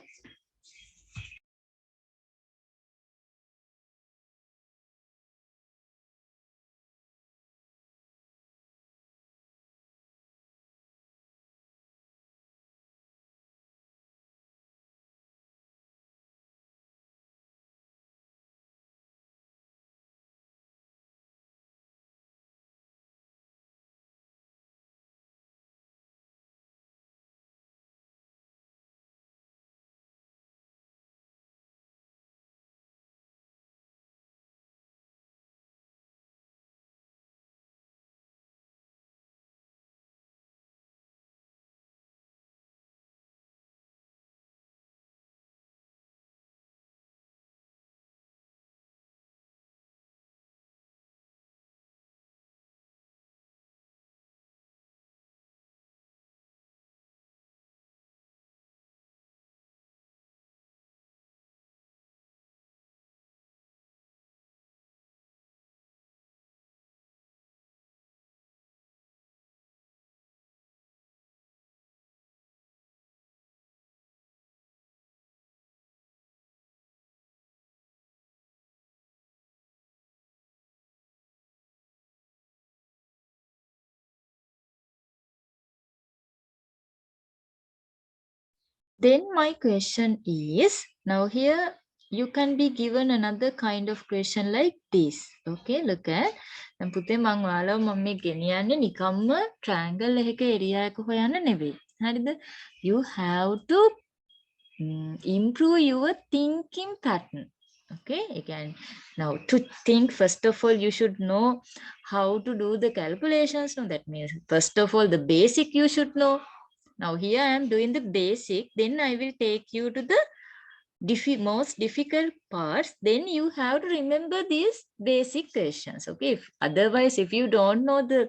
Then my question is, now here you can be given another kind of question like this. Okay, look at. දැන් පුතේ මං ඔයාලව මම මේ ගෙනියන්නේ නිකම්ම triangle එකක area එක හොයන්න නෙවෙයි. හරිද? You have to improve your thinking pattern. Okay, again, now to think, first of all, you should know how to do the calculations. No, that means, first of all, the basic you should know. Now here I am doing the basic, then I will take you to the most difficult parts. Then you have to remember these basic questions. Okay, otherwise, if you don't know the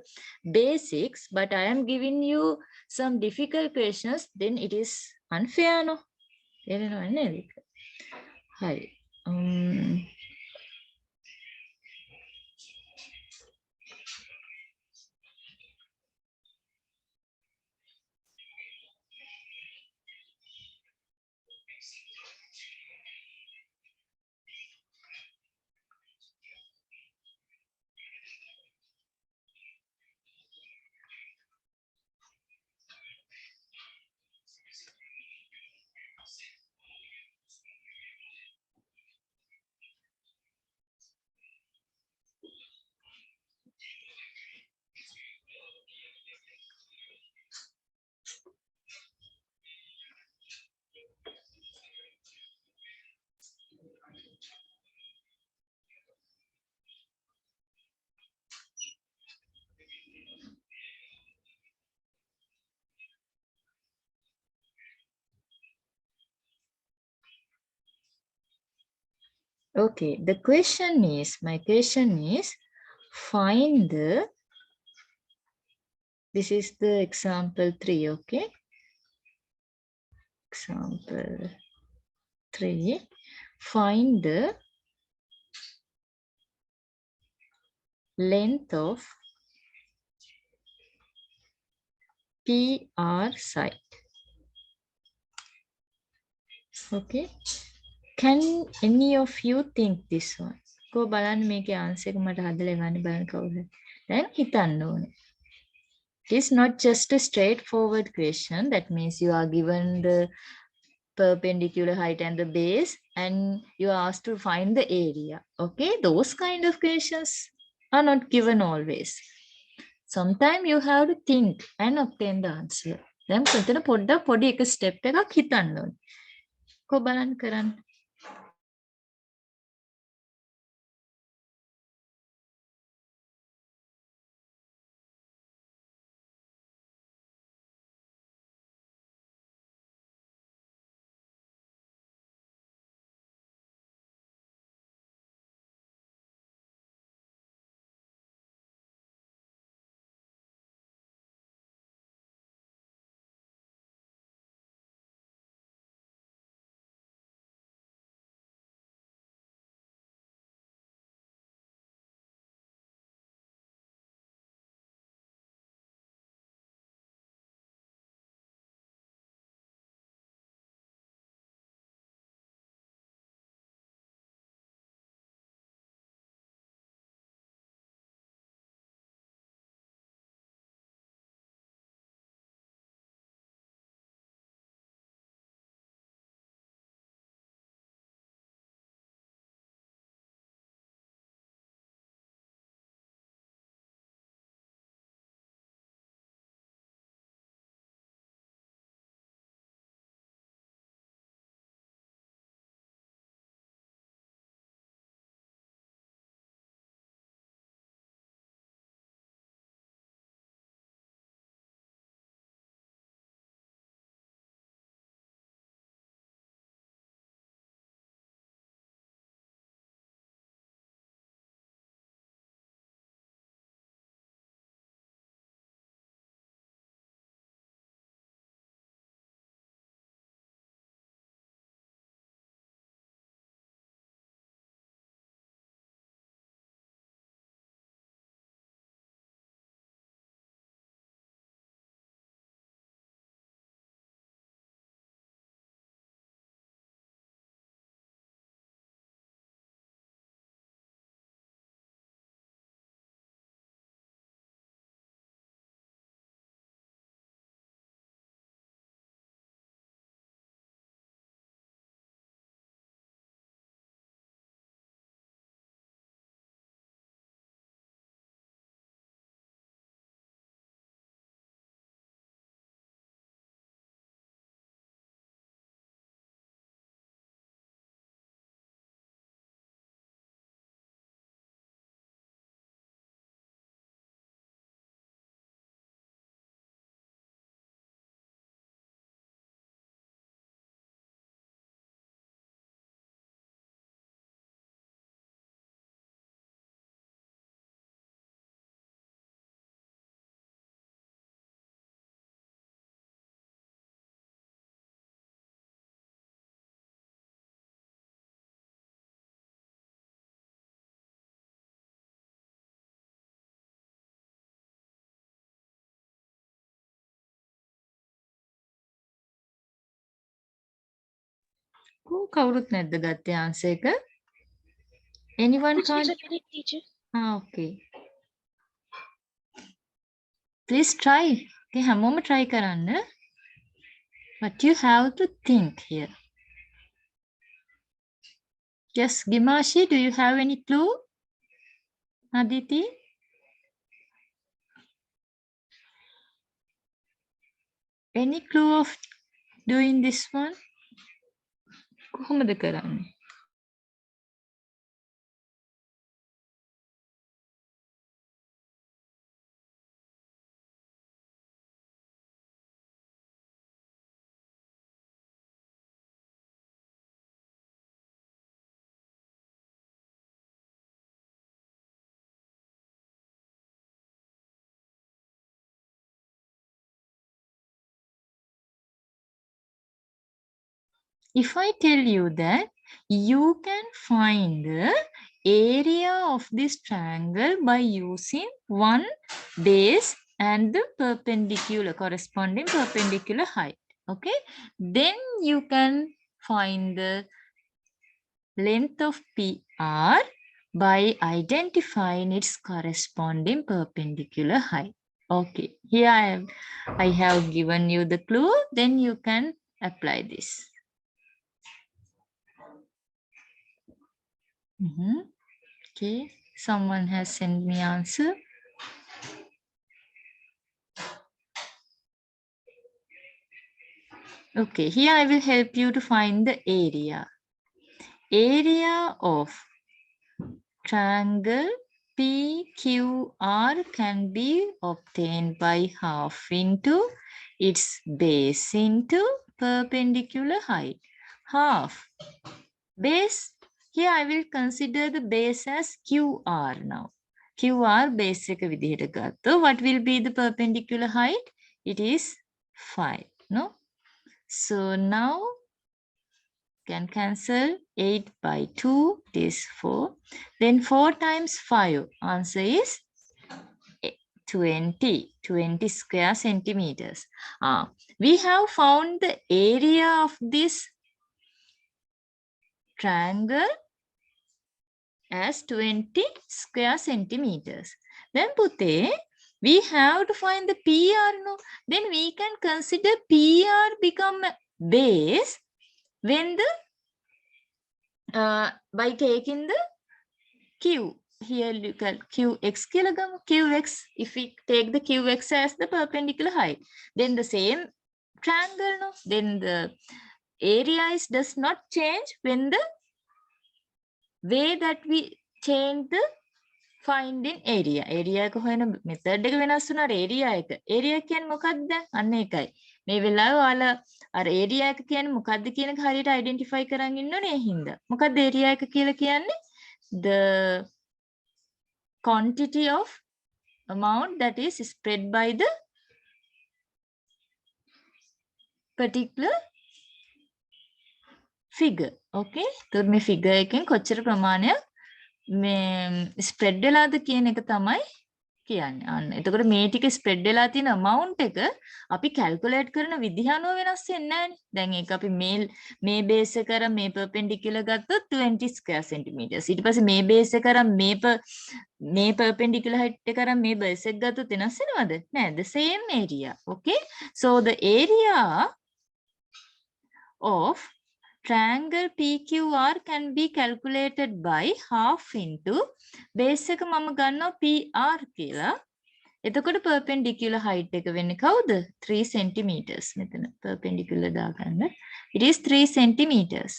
basics, but I am giving you some difficult questions, then it is unfair, no? Hi. Okay, the question is, my question is, find the, this is the example 3, okay? Example 3, find the length of PR site. Okay, can any of you think this one? Go බලන්න මේකේ answer එක මට හදලා එවන්න බලන්න කවුද? දැන් හිතන්න ඕනේ. It is not just a straightforward question. That means you are given the perpendicular height and the base, and you are asked to find the area. Okay, those kind of questions are not given always. Sometimes you have to think and obtain the answer. දැන් මෙතන පොඩ්ඩක් පොඩි එක step එකක් හිතන්න ඕනේ. කො බලන්න කරන්න. කවුරුත් නැද්ද ගත්තේ answer එක? Anyone Just can't? a minute, teacher. Okay. Please try. Okay, හැමෝම try කරන්න. But you have to think here. Yes, Gimashi, do you have any clue? Aditi? Any clue of doing this one? කොහොමද කරන්නේ? If I tell you that you can find the area of this triangle by using one base and the corresponding perpendicular height, okay? Then you can find the length of PR by identifying its corresponding perpendicular height. Okay, here I have given you the clue, then you can apply this. Okay, someone has sent me answer. Okay, here I will help you to find the area. Area of triangle PQR can be obtained by half into its base into perpendicular height. Half base. Here I will consider the base as QR now. QR base එක විදිහට ගත්තොත් what will be the perpendicular height? It is 5, no? So now can cancel 8 by 2, it is 4. Then 4 times 5, answer is 20 square centimeters. We have found the area of this triangle as 20 square centimeters. Then Pute, we have to find the PR, no? Then we can consider PR become base when the by taking the Q. Here look at QX kilogram, QX. If we take the QX as the perpendicular height, then the same triangle, no? Then the area does not change when the way that we change the finding area. Area එක හොයන method එක වෙනස් වුණාට area එක. area කියන්නේ මොකක්ද? අන්න ඒකයි. මේ වෙලාවේ ඔයාලා අර area එක කියන්නේ මොකක්ද කියන එක හරියට identify කරන් ඉන්නෝනේ හින්දා. මොකක්ද area එක කියලා කියන්නේ? The quantity of amount that is spread by the particular figure. Okay? तो මේ figure එකෙන් කොච්චර ප්‍රමාණයක් මේ spread වෙලාද කියන එක තමයි කියන්නේ. අන්න. එතකොට මේ ටික spread වෙලා තියෙන amount එක අපි calculate කරන විදිහ අනුව වෙනස් වෙන්නේ නැහැනේ. දැන් ඒක අපි මේ base එක අර මේ perpendicular ගත්තොත් 20 square centimeters. ඊට පස්සේ මේ base එක අර මේ perpendicular height එක අර මේ base එක ගත්තොත් වෙනස් වෙනවද? නෑ. The same area. Okay? So the area of triangle PQR can be calculated by half into base එක මම ගන්නවා PR කියලා. එතකොට perpendicular height එක වෙන්නේ කවුද? 3 centimeters. මෙතන perpendicular දාගන්න. It is 3 centimeters.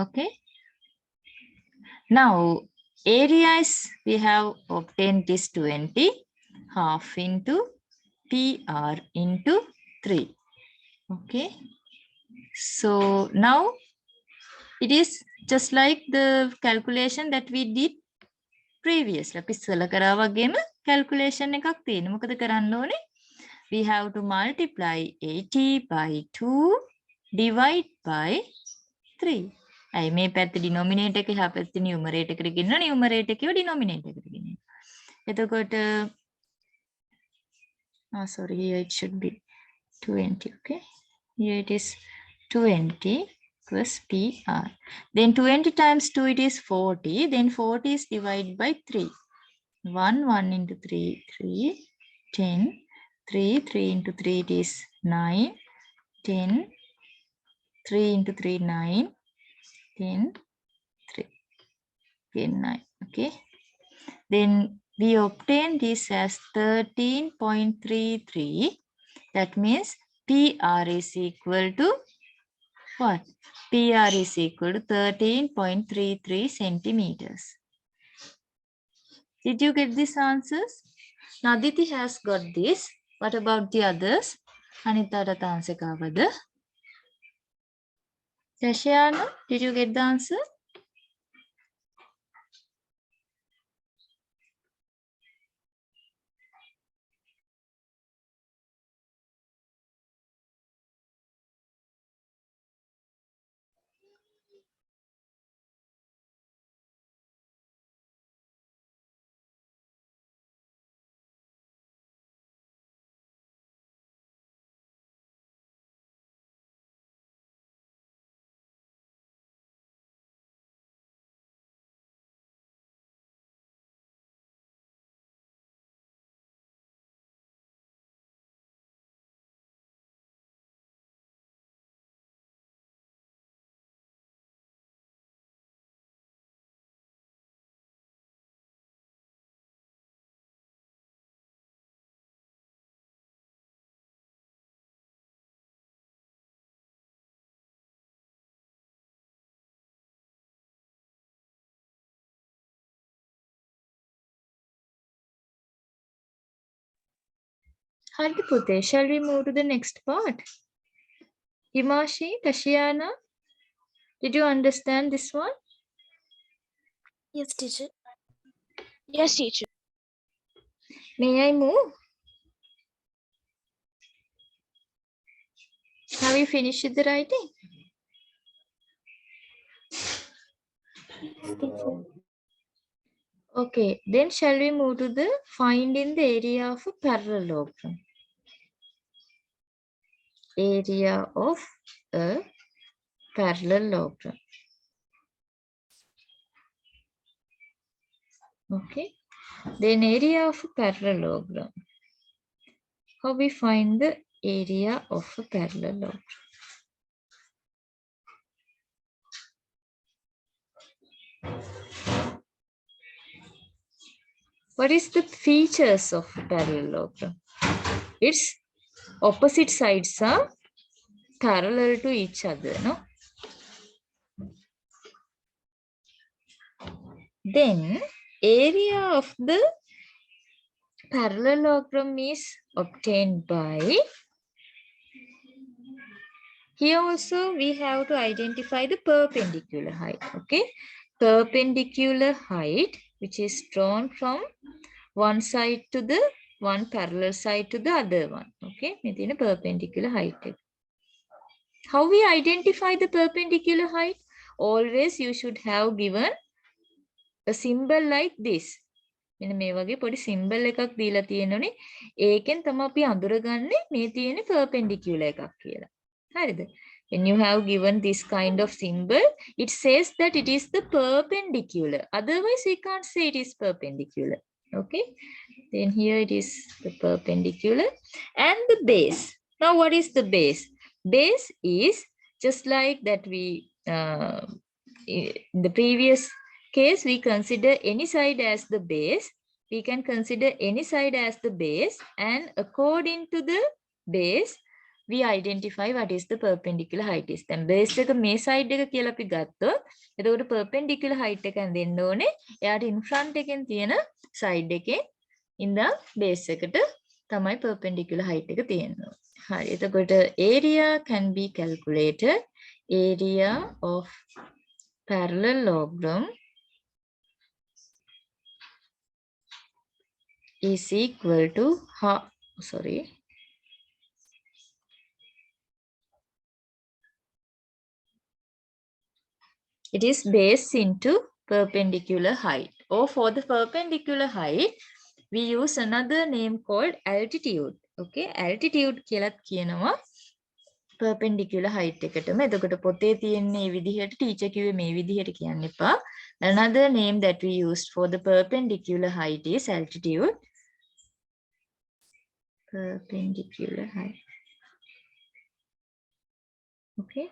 Okay. Now area is we have obtained is 20, half into PR into 3. Okay. So now it is just like the calculation that we did previously. අපි ඉස්සෙල්ලා කරා වගේම calculation එකක් තියෙනවා. මොකද කරන්න ඕනේ? We have to multiply 80 by 2 divide by 3. අය මේ පැත්ත denominator එක එහා පැත්ත numerator එකට ගෙන්නන numerator එකව denominator එකට ගෙන්නන. එතකොට sorry, here it should be 20. Okay, here it is 20. equals PR. Then 20 times 2, it is 40. Then 40 is divided by 3. 1 into 3, 3, 10, 3 into 3, it is 9, 10, 3 into 3, 9, 10, 3, again 9, okay. Then we obtain this as 13.33. That means PR is equal to what? PR is equal to 13.33 centimeters. Did you get these answers? Naditi has got this. What about the others? Anita 𝗏𝗡 Tashiana, did you get the answer? Haripute, shall we move to the next part? Himashi, Tashiana, did you understand this one? Yes, teacher. Yes, teacher. May I move? Have you finished the writing? Okay, then shall we move to the finding the area of a parallelogram? Area of a parallelogram. Okay, then area of a parallelogram. How we find the area of a parallelogram? What is the features of a parallelogram? Its opposite sides are parallel to each other, no? Then area of the parallelogram is obtained by, here also we have to identify the perpendicular height, okay? Perpendicular height, which is drawn from one side to the one parallel side to the other one, okay? Within a perpendicular height. How we identify the perpendicular height? Always you should have given a symbol like this. මෙන්න මේ වගේ පොඩි symbol එකක් දීලා තියෙනෝනේ. ඒකෙන් තමයි අපි අඳුරගන්නේ මේ තියෙන perpendicular එකක් කියලා. හරිද? When you have given this kind of symbol, it says that it is the perpendicular. Otherwise, we can't say it is perpendicular. Okay? Then here it is the perpendicular and the base. Now, what is the base? Base is just like that we, in the previous case, we consider any side as the base. We can consider any side as the base, and according to the base, we identify what is the perpendicular height is. Then base එක මේ side එක කියලා අපි ගත්තොත්, එතකොට perpendicular height එක දෙන්න ඕනේ. එයාට in front එකෙන් තියෙන side එකෙන් ඉඳන් base එකට තමයි perpendicular height එක තියෙන්නේ. හරි. එතකොට area can be calculated. Area of parallelogram is equal to it is base into perpendicular height. Or for the perpendicular height, we use another name called altitude. Okay, altitude කියලාත් කියනවා. perpendicular height එකටම. එතකොට පොතේ තියෙන මේ විදිහට teacher කිව්වේ මේ විදිහට කියන්න එපා. Another name that we used for the perpendicular height is altitude. Perpendicular height. Okay.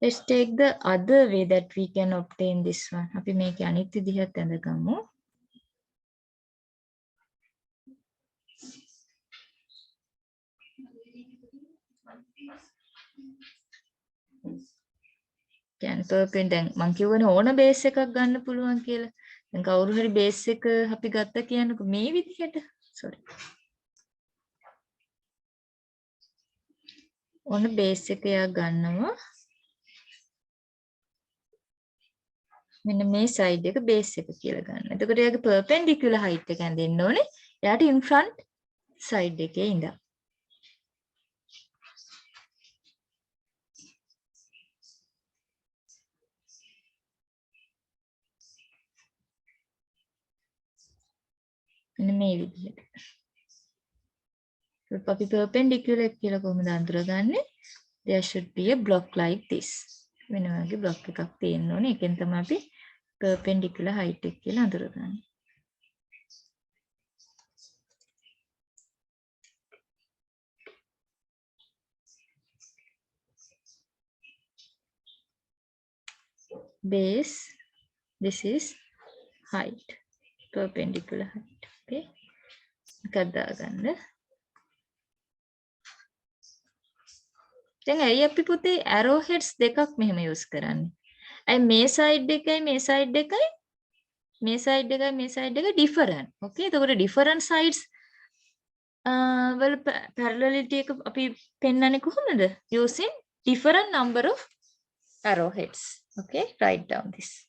Let's take the other way that we can obtain this one. අපි මේක අනිත් විදිහට අඳගමු. දැන් දැන් මම කියවනේ ඕන බේස් එකක් ගන්න පුළුවන් කියලා. දැන් කවුරු හරි බේස් එක අපි ගත්ත කියන්නකො මේ විදිහට. sorry. ඕන බේස් එක යා ගන්නවා. මෙන්න මේ සයිඩ් එක බේස් එක කියලා ගන්න. එතකොට එයාගේ perpendicular height එක ඇඳෙන්න ඕනේ. එයාට in front side එකේ ඉඳන්. මෙන්න මේ විදිහට. අපි perpendicular කියලා කොහොමද අඳුරගන්නේ? There should be a block like this. වෙන වගේ block එකක් තියෙන්න ඕනේ. ඒකෙන් තමයි අපි perpendicular height එක කියලා අඳුරගන්නේ. Base, this is height, perpendicular height. Okay. එකක් දාගන්න. දැන් ඇයි අපි පුතේ arrow heads දෙකක් මෙහෙම use කරන්නේ? ඇයි මේ side එකයි මේ side එකයි මේ side එකයි මේ side එක different. Okay. එතකොට different sides වල parallelity එක අපි පෙන්නන්නේ කොහොමද? Using different number of arrow heads. Okay. Write down this.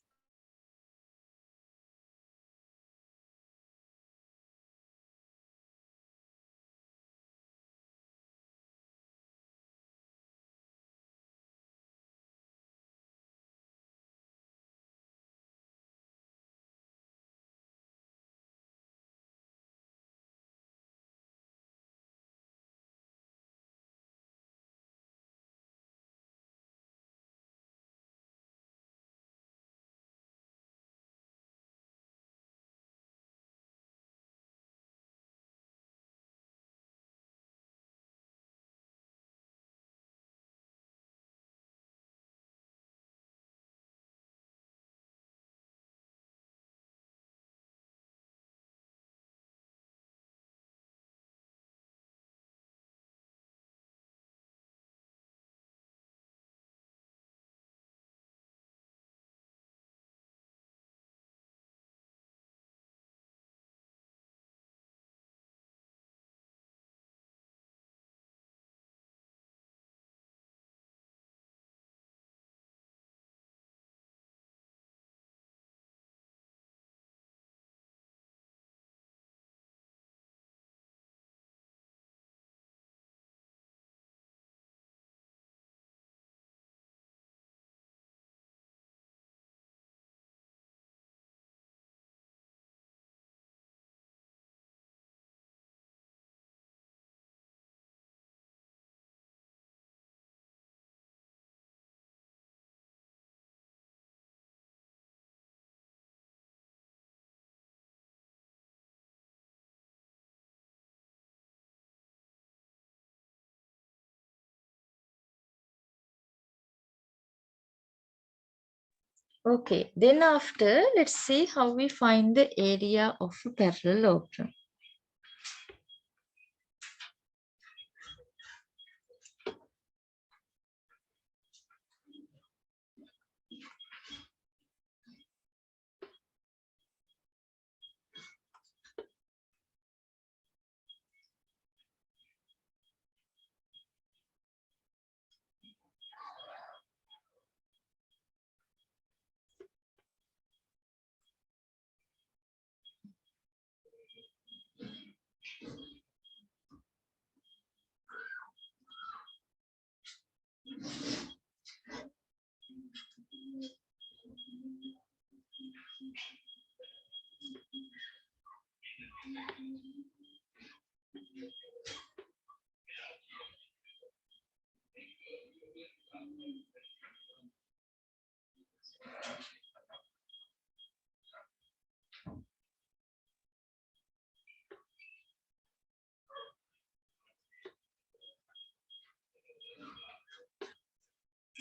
Okay, then after, let's see how we find the area of a parallelogram.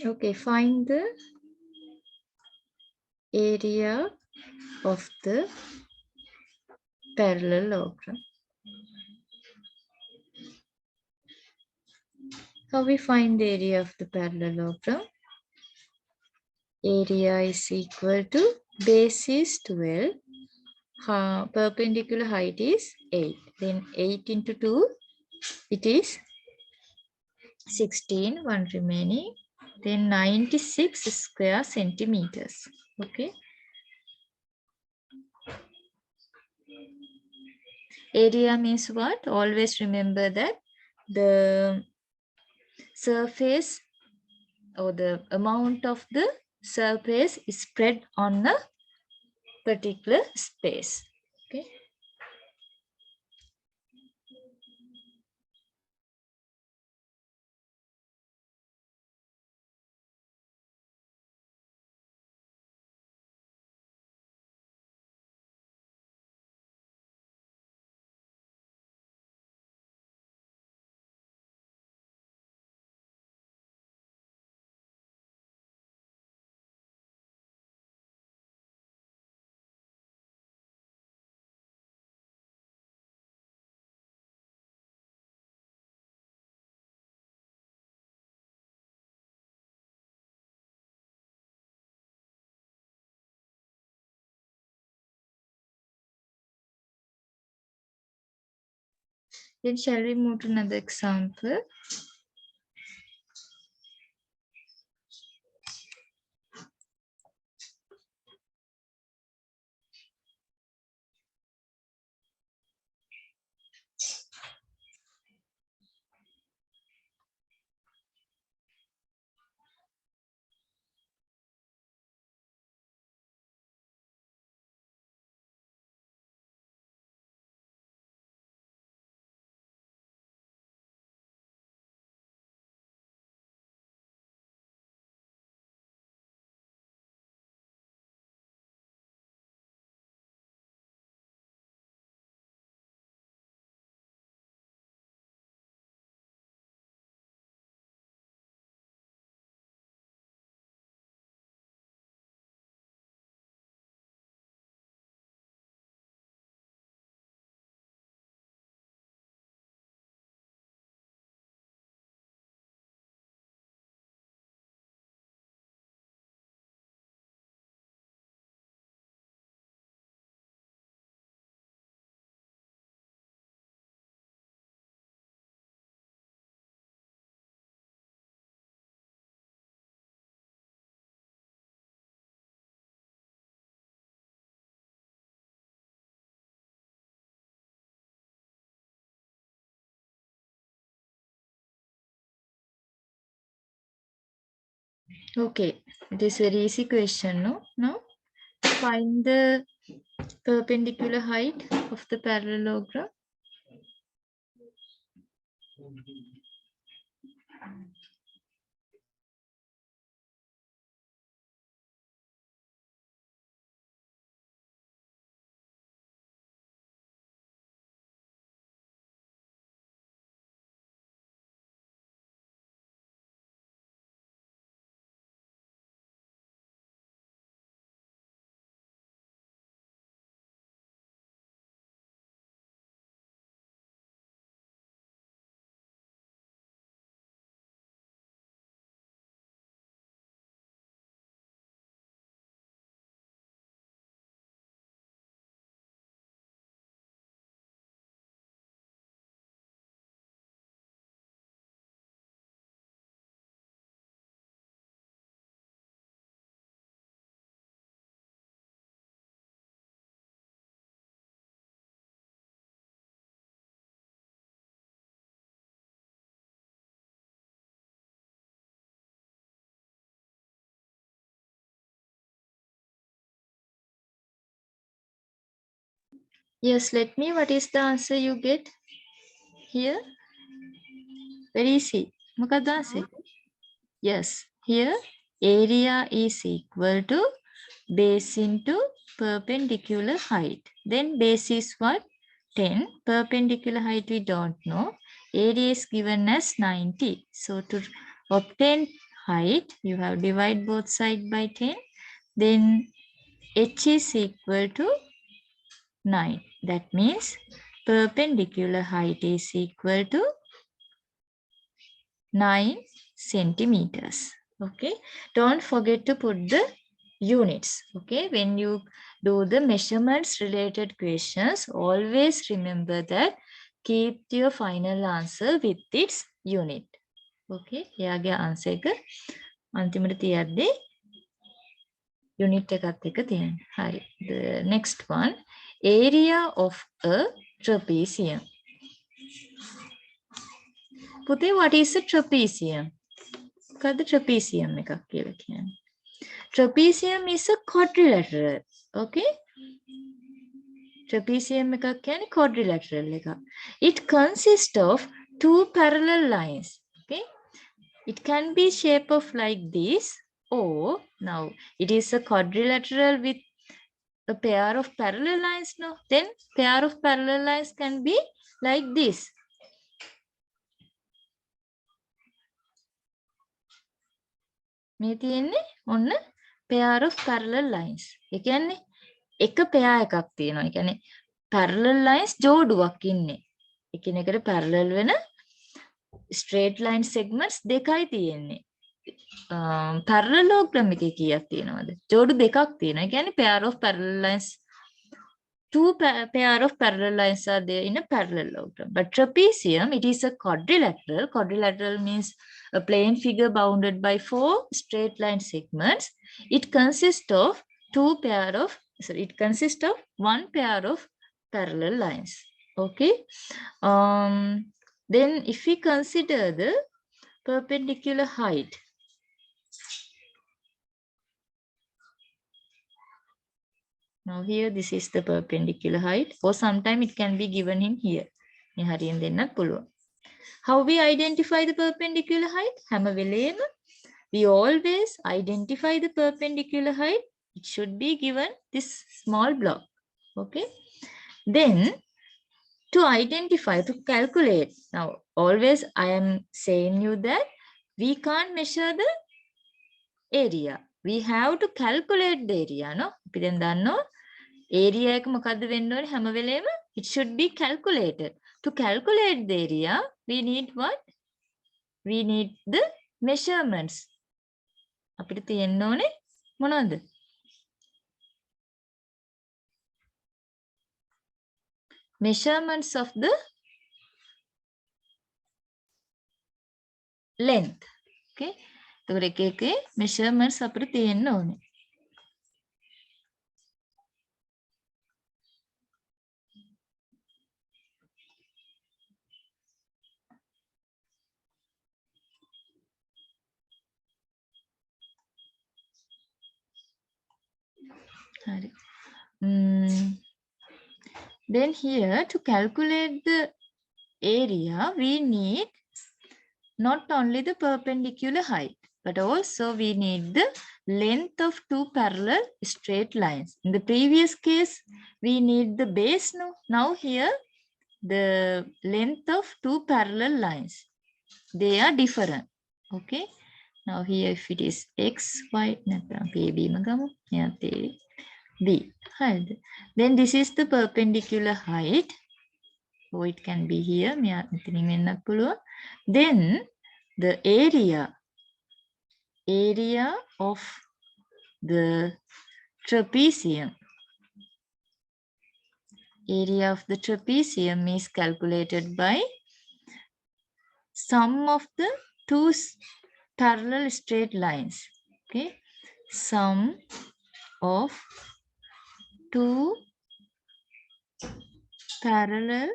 Okay, find the area of the parallelogram. How we find the area of the parallelogram? Area is equal to base is 12, perpendicular height is 8. Then 8 into 2, it is 16, one remaining. Then 96 square centimeters. Okay. Area means what? Always remember that the surface or the amount of the surface is spread on a particular space. Okay. Then shall we move to another example? Okay, it is very easy question, no? Now find the perpendicular height of the parallelogram. Yes, let me. What is the answer you get here? Very easy. What answer? Yes, here area is equal to base into perpendicular height. Then base is what? 10. Perpendicular height we don't know. Area is given as 90. So to obtain height, you have divide both sides by 10. Then h is equal to 9. That means perpendicular height is equal to 9 centimeters. Okay. Don't forget to put the units. Okay. When you do the measurements related questions, always remember that keep your final answer with its unit. Okay. එයාගේ answer එක අන්තිමට තියද්දී unit එකත් එක්ක තියන්න. හරි. The next one, area of a trapezium. පුතේ, what is a trapezium? මොකද්ද trapezium එකක් කියලා කියන්නේ? Trapezium is a quadrilateral. Okay? Trapezium එකක් කියන්නේ quadrilateral එකක්. It consists of two parallel lines. Okay? It can be shape of like this, or now it is a quadrilateral with a pair of parallel lines. No, then pair of parallel lines can be like this. මේ තියෙන්නේ ඔන්න pair of parallel lines. ඒ කියන්නේ එක pair එකක් තියෙනවා. ඒ කියන්නේ parallel lines ජෝඩුවක් ඉන්නේ. එකිනෙකට parallel වෙන straight line segments දෙකයි තියෙන්නේ. parallelogram එකේ කීයක් තියෙනවද? ජෝඩු දෙකක් තියෙනවා. ඒ කියන්නේ pair of parallel lines, two pair of parallel lines are there in a parallelogram. But trapezium, it is a quadrilateral. Quadrilateral means a plane figure bounded by four straight line segments. It consists of it consists of one pair of parallel lines. Okay. Then if we consider the perpendicular height, now here this is the perpendicular height, or sometime it can be given in here. How we identify the perpendicular height? We always identify the perpendicular height. It should be given this small block. Okay. Then to identify, to calculate, now always I am saying you that we can't measure the area. We have to calculate the area. No? Area එක මොකද්ද වෙන්න ඕනේ හැම වෙලේම? It should be calculated. To calculate the area, we need what? We need the measurements. අපිට තියෙන්න ඕනේ මොනවද? Measurements of the length. Okay. එතකොට එක එකේ measurements අපිට තියෙන්න ඕනේ. Then here, to calculate the area, we need not only the perpendicular height, but also we need the length of two parallel straight lines. In the previous case, we need the base. Now here, the length of two parallel lines, they are different. Okay. Now here, if it is x, y, B. Then this is the perpendicular height. So it can be here. Then the area of the trapezium. Area of the trapezium is calculated by sum of the two parallel straight lines. Okay. Sum of two parallel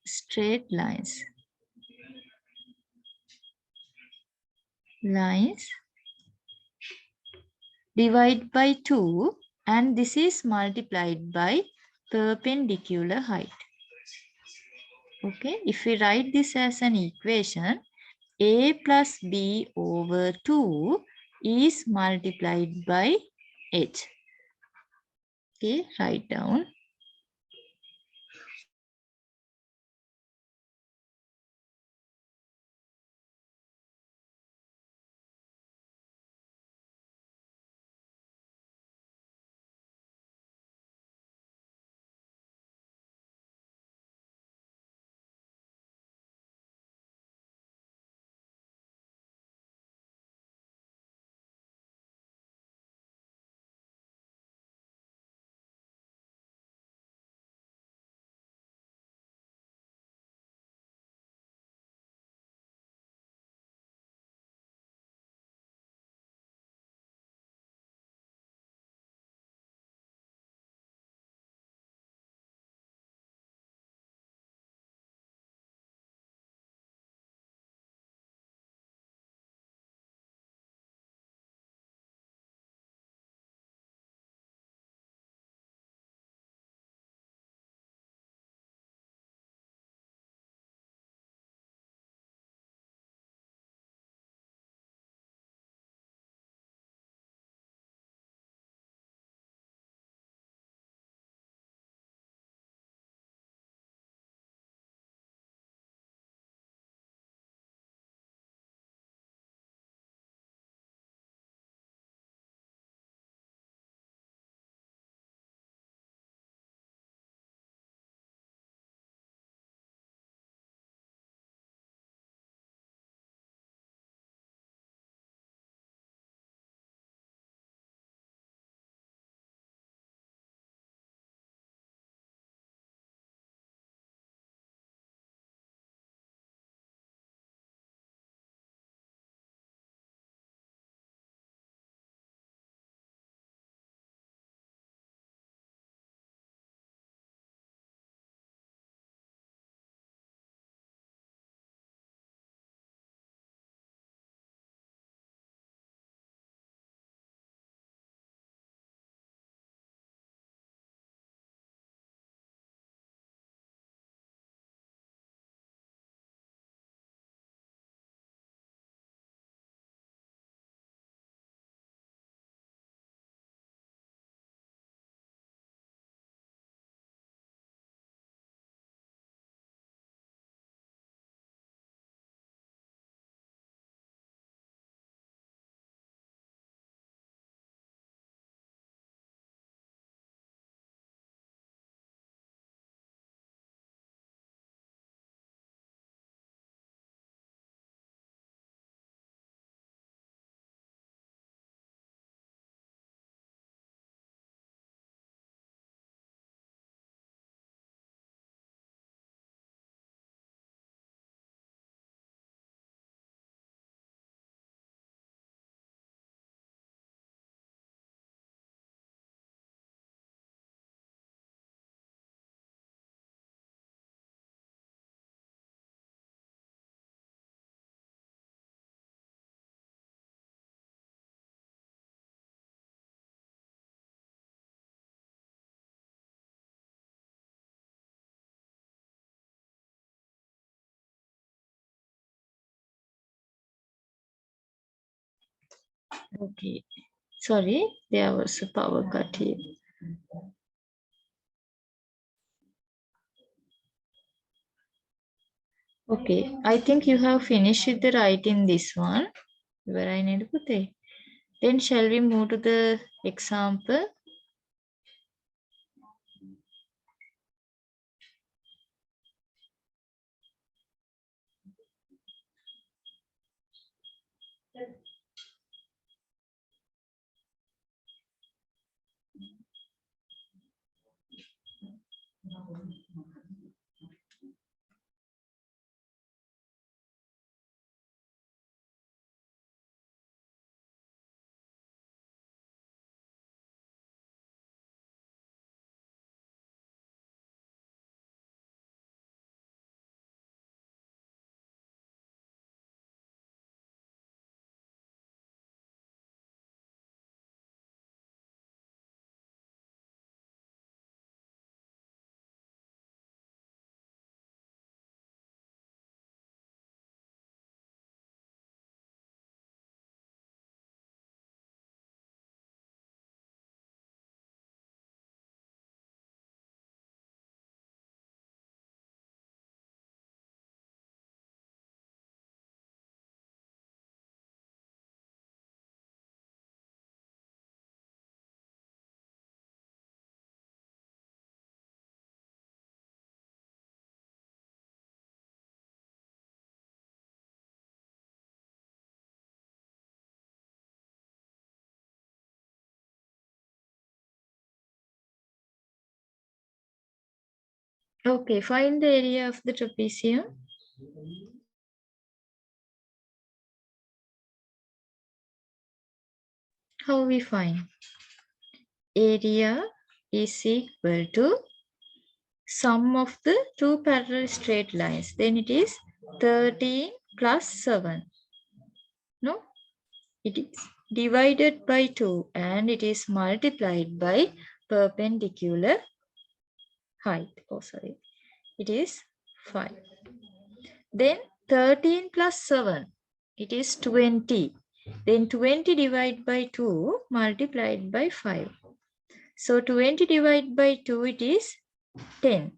straight lines divide by 2, and this is multiplied by perpendicular height. Okay, if we write this as an equation, a plus b over 2 is multiplied by h. Okay, write down. Okay. Sorry, there was a power cut here. Okay, I think you have finished the writing this one. Where I need to put it. Then shall we move to the example? Okay, find the area of the trapezium. How we find? Area is equal to sum of the two parallel straight lines. Then it is 13 plus 7. No? It is divided by 2 and it is multiplied by perpendicular height. Oh, sorry. It is 5. Then 13 plus 7. It is 20. Then 20 divided by 2 multiplied by 5. So 20 divided by 2, it is 10.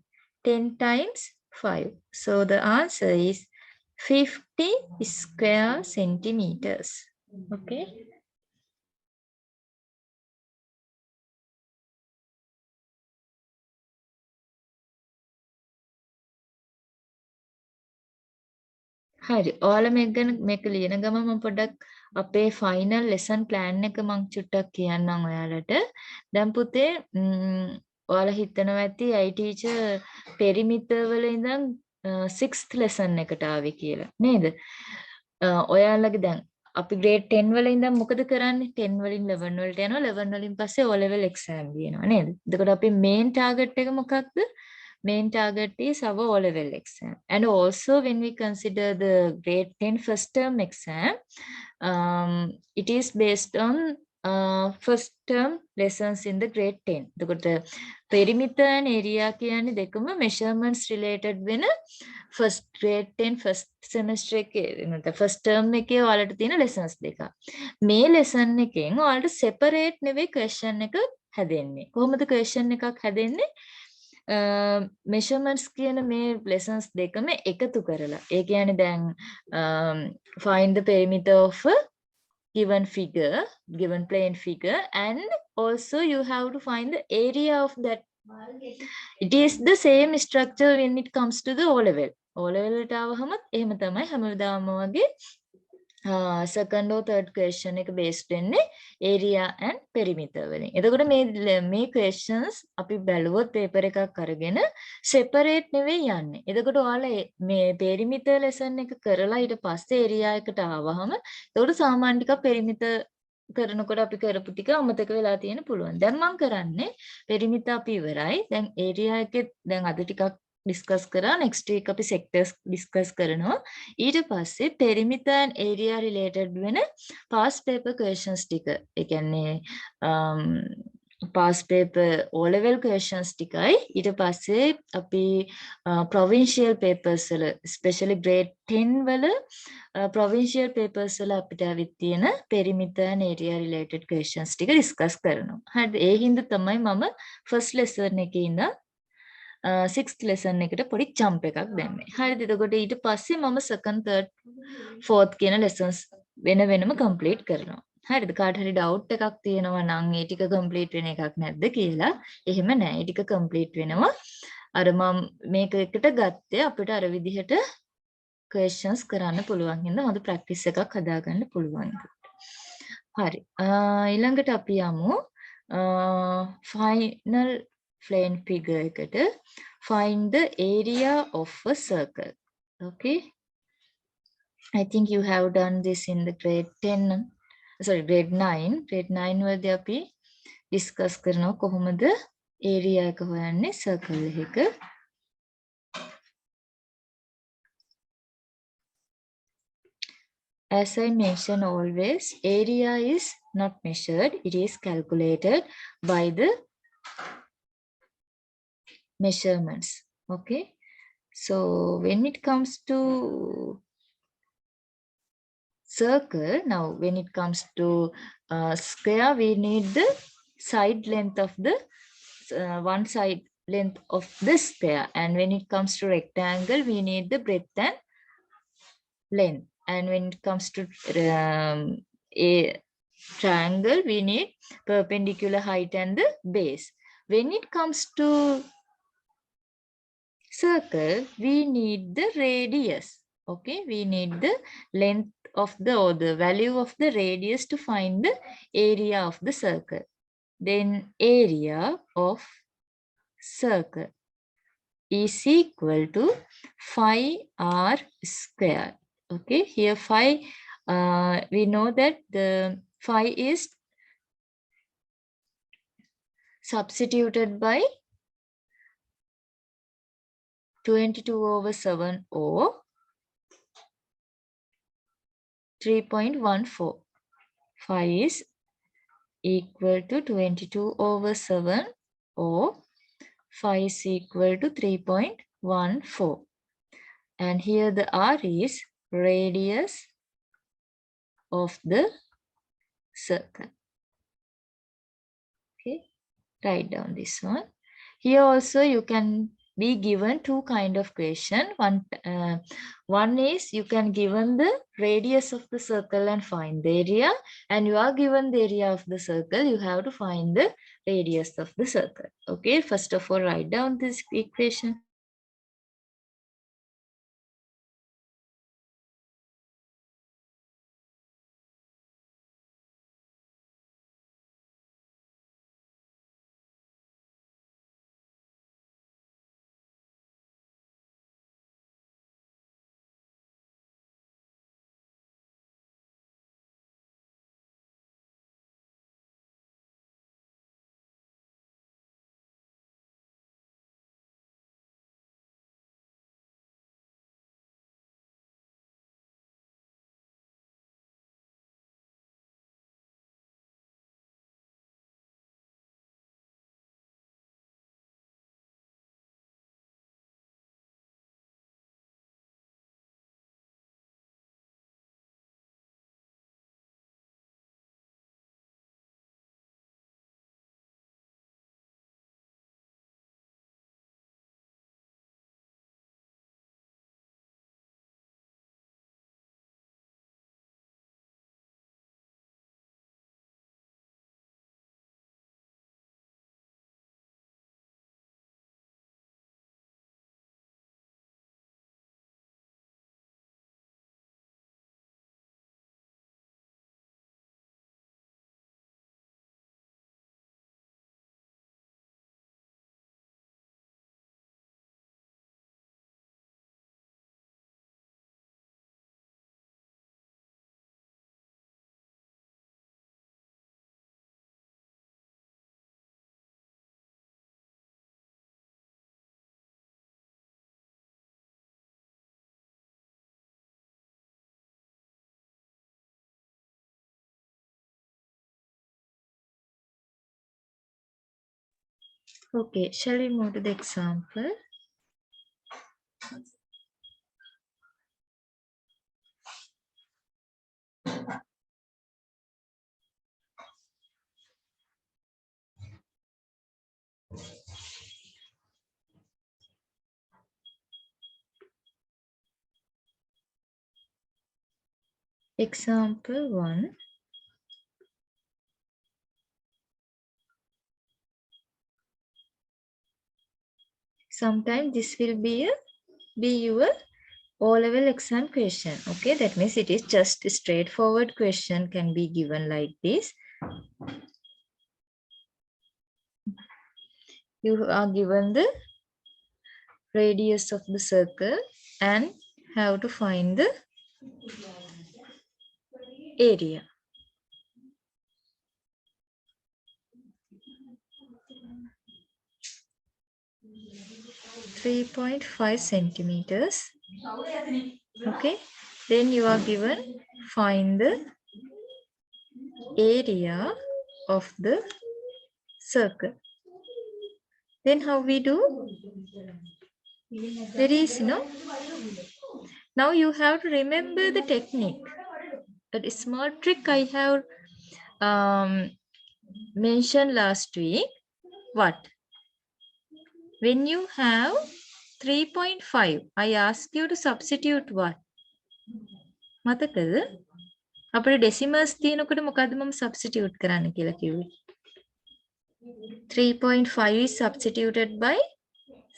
10 times 5. So the answer is 50 square centimeters. Okay. හරි ඔයාලා මේක ගැන මේක ලියන ගමන් මම පොඩ්ඩක් අපේ ෆයිනල් ලෙසන් ප්ලෑන් එක මම චුට්ටක් කියන්නම් ඔයාලට. දැන් පුතේ ඔයාලා හිතනවා ඇති I teacher පෙරිමීටර් වල ඉඳන් 6th lesson එකට ආවේ කියලා නේද? ඔයාලගේ දැන් අපි grade 10 වල ඉඳන් මොකද කරන්නේ? 10 වලින් 11 වලට යනවා. 11 වලින් පස්සේ O level exam ලියනවා නේද? එතකොට අපි main target එක මොකක්ද? Main target is our O-level exam. And also when we consider the grade 10 first term exam, it is based on first term lessons in the grade 10. The perimeter and area කියන්නේ දෙකම measurements related වෙන first grade 10 first semester එකේ නැත්නම් first term එකේ ඔයාලට තියෙන lessons දෙක. මේ lesson එකෙන් ඔයාලට separate නෙවෙයි question එක හැදෙන්නේ. කොහොමද question එකක් හැදෙන්නේ? measurements කියන මේ lessons දෙකම එකතු කරලා ඒ කියන්නේ දැන් find the perimeter of a given figure, given plane figure, and also you have to find the area of that. It is the same structure when it comes to the O level. O level ට ආවහම එහෙම තමයි හැමදාම වගේ second or third question එක based වෙන්නේ area and perimeter වලින්. එතකොට මේ questions අපි බැලුවොත් paper එකක් අරගෙන separate නෙවෙයි යන්නේ. එතකොට ඔයාලා මේ perimeter lesson එක කරලා ඊට පස්සේ area එකට ආවහම එතකොට සාමාන්‍ය ටිකක් perimeter කරනකොට අපි කරපු ටික අමතක වෙලා තියෙන පුළුවන්. දැන් මම කරන්නේ perimeter අපි ඉවරයි. දැන් area එකේ දැන් අද ටිකක් discuss කරා next week අපි sectors discuss කරනවා ඊට පස්සේ perimeter and area related වෙන past paper questions ටික ඒ කියන්නේ past paper O level questions ටිකයි ඊට පස්සේ අපි provincial papers වල especially grade 10 වල provincial papers වල අපිට අවිත් තියෙන perimeter and area related questions ටික discuss කරනවා. හරිද? ඒ හින්දා තමයි මම first lesson එකේ ඉඳන් 6th lesson එකට පොඩි jump එකක් දැම්මේ. හරිද? එතකොට ඊට පස්සේ මම second third fourth කියන lessons වෙන වෙනම complete කරනවා. හරිද? කාට හරි doubt එකක් තියෙනවා නම් ඒ ටික complete වෙන එකක් නැද්ද කියලා. එහෙම නෑ. ඒ ටික complete වෙනවා. අර මම මේක එකට ගත්තේ අපිට අර විදිහට questions කරන්න පුළුවන් හින්දා හොඳ practice එකක් හදාගන්න පුළුවන්. හරි. ඊළඟට අපි යමු final plane figure එකට. Find the area of a circle. Okay. I think you have done this in the grade 10. Sorry, grade 9. Grade 9 වලදී අපි discuss කරනවා කොහොමද area එක හොයන්නේ circle එකක. As I mentioned always, area is not measured. It is calculated by the measurements. Okay. So when it comes to circle, now when it comes to square, we need the side length of the one side length of the square, and when it comes to rectangle, we need the breadth and length, and when it comes to a triangle, we need perpendicular height and the base. When it comes to circle, we need the radius. Okay, we need the length of the or the value of the radius to find the area of the circle. Then area of circle is equal to 5r squared. Okay, here 5, we know that the 5 is substituted by 22/7 or 3.14. 5 is equal to 22/7 or 5 is equal to 3.14. And here the r is radius of the circle. Okay, write down this one. Here also you can be given two kind of question. One is you can given the radius of the circle and find the area, and you are given the area of the circle, you have to find the radius of the circle. Okay, first of all write down this equation. Okay, shall we move to the example? Example 1. Sometimes this will be your O-level exam question. Okay, that means it is just a straightforward question can be given like this. You are given the radius of the circle and have to find the area. .5 centimeters. Okay, then you are given find the area of the circle. Then how we do? There is no. Now you have to remember the technique. A small trick I have mentioned last week. What? When you have 3.5, I asked you to substitute what? මතකද? අපිට decimals තියෙනකොට මොකද්ද මම substitute කරන්න කියලා කිව්වේ? 3.5 is substituted by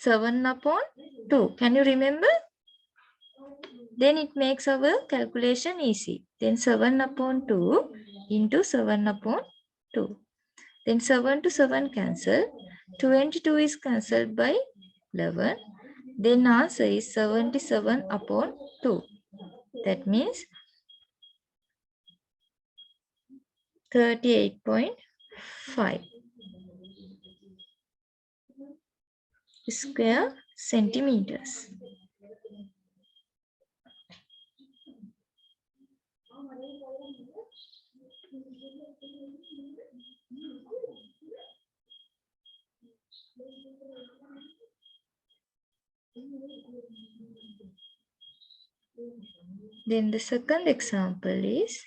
7/2. Can you remember? Then it makes our calculation easy. Then 7/2 into 7/2. Then 7 to 7 cancel. 22 is cancelled by 11. Then answer is 77/2. That means 38.5 square centimeters. Then the second example is